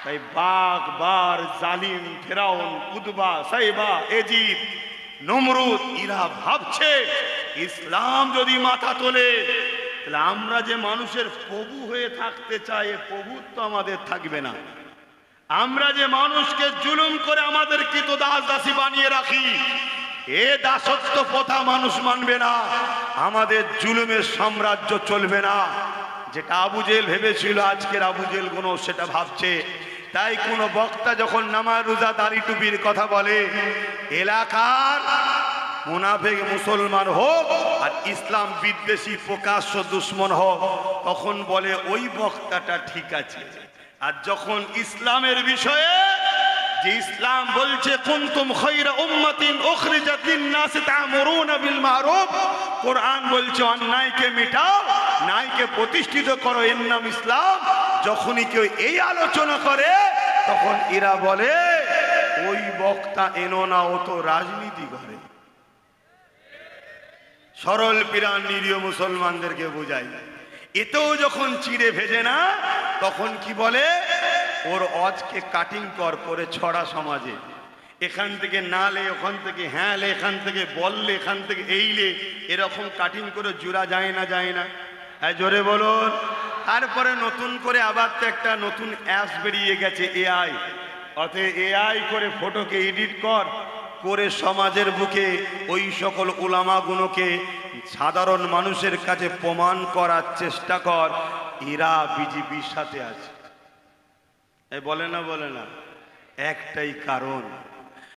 তাই বাঘ বার জালিম ফেরাউন উদবা সাইবা এজিদ নমরুদ এরা ভাবছে ইসলাম যদি মাথা তোলে তাহলে আমরা যে মানুষের প্রভু হয়ে থাকতে চাই এ প্রভুত্ব আমাদের থাকবে না। আমরা যে মানুষকে জুলুম করে আমাদের কৃত দাস দাসী বানিয়ে রাখি এ দাসত্ব প্রথা মানুষ মানবে না, আমাদের জুলুমের সাম্রাজ্য চলবে না। যেটা আবু জেহেল ভেবেছিল আজকের আবু জেহেল গুলো সেটা ভাবছে। তাই কোন বক্তা যখন নামাজ রোজা দাড়ি টুপির কথা বলে, এলাকার মুনাফিক মুসলমান হোক আর ইসলাম বিদ্বেষী প্রকাশ্য দুশ্মন হোক, তখন বলে ওই বক্তাটা ঠিক আছে। আর যখন ইসলামের বিষয়ে যে ইসলাম বলছে কুনতুম খায়রা উম্মাতিন উখরিজাত লিন-নাসি তা'মুরুনা বিল মা'রুফ, কোরআন বলছে অন্যায়কে মেটাও, ন্যায়কে প্রতিষ্ঠিত করো, এর নাম ইসলাম। যখনই কেউ এই আলোচনা করে তখন এরা বলে ওই বক্তা এনো না, ও তো রাজনীতি করে। সরল পিরান নিরীহ মুসলমানদেরকে বোঝায়। এতেও যখন চিড়ে ভেজে না তখন কি বলে, ওর অজকে কাটিং কর করে ছড়া সমাজে, এখান থেকে নালে, ওখান থেকে হ্যাঁ লে, এখান থেকে বললে, এখান থেকে এইলে, এরকম কাটিং করে জোড়া যায় না, যায় না? হ্যাঁ জোরে বলুন। তারপরে নতুন করে আবার তো একটা নতুন অ্যাপস বেরিয়ে গেছে এআই, অতএব এআই করে ফটোকে এডিট কর করে সমাজের বুকে ওই সকল উলামাগুলোকে সাধারণ মানুষের কাছে প্রমাণ করার চেষ্টা কর এরা বিজেপির সাথে আছে। বলে না, বলে না? একটাই কারণ,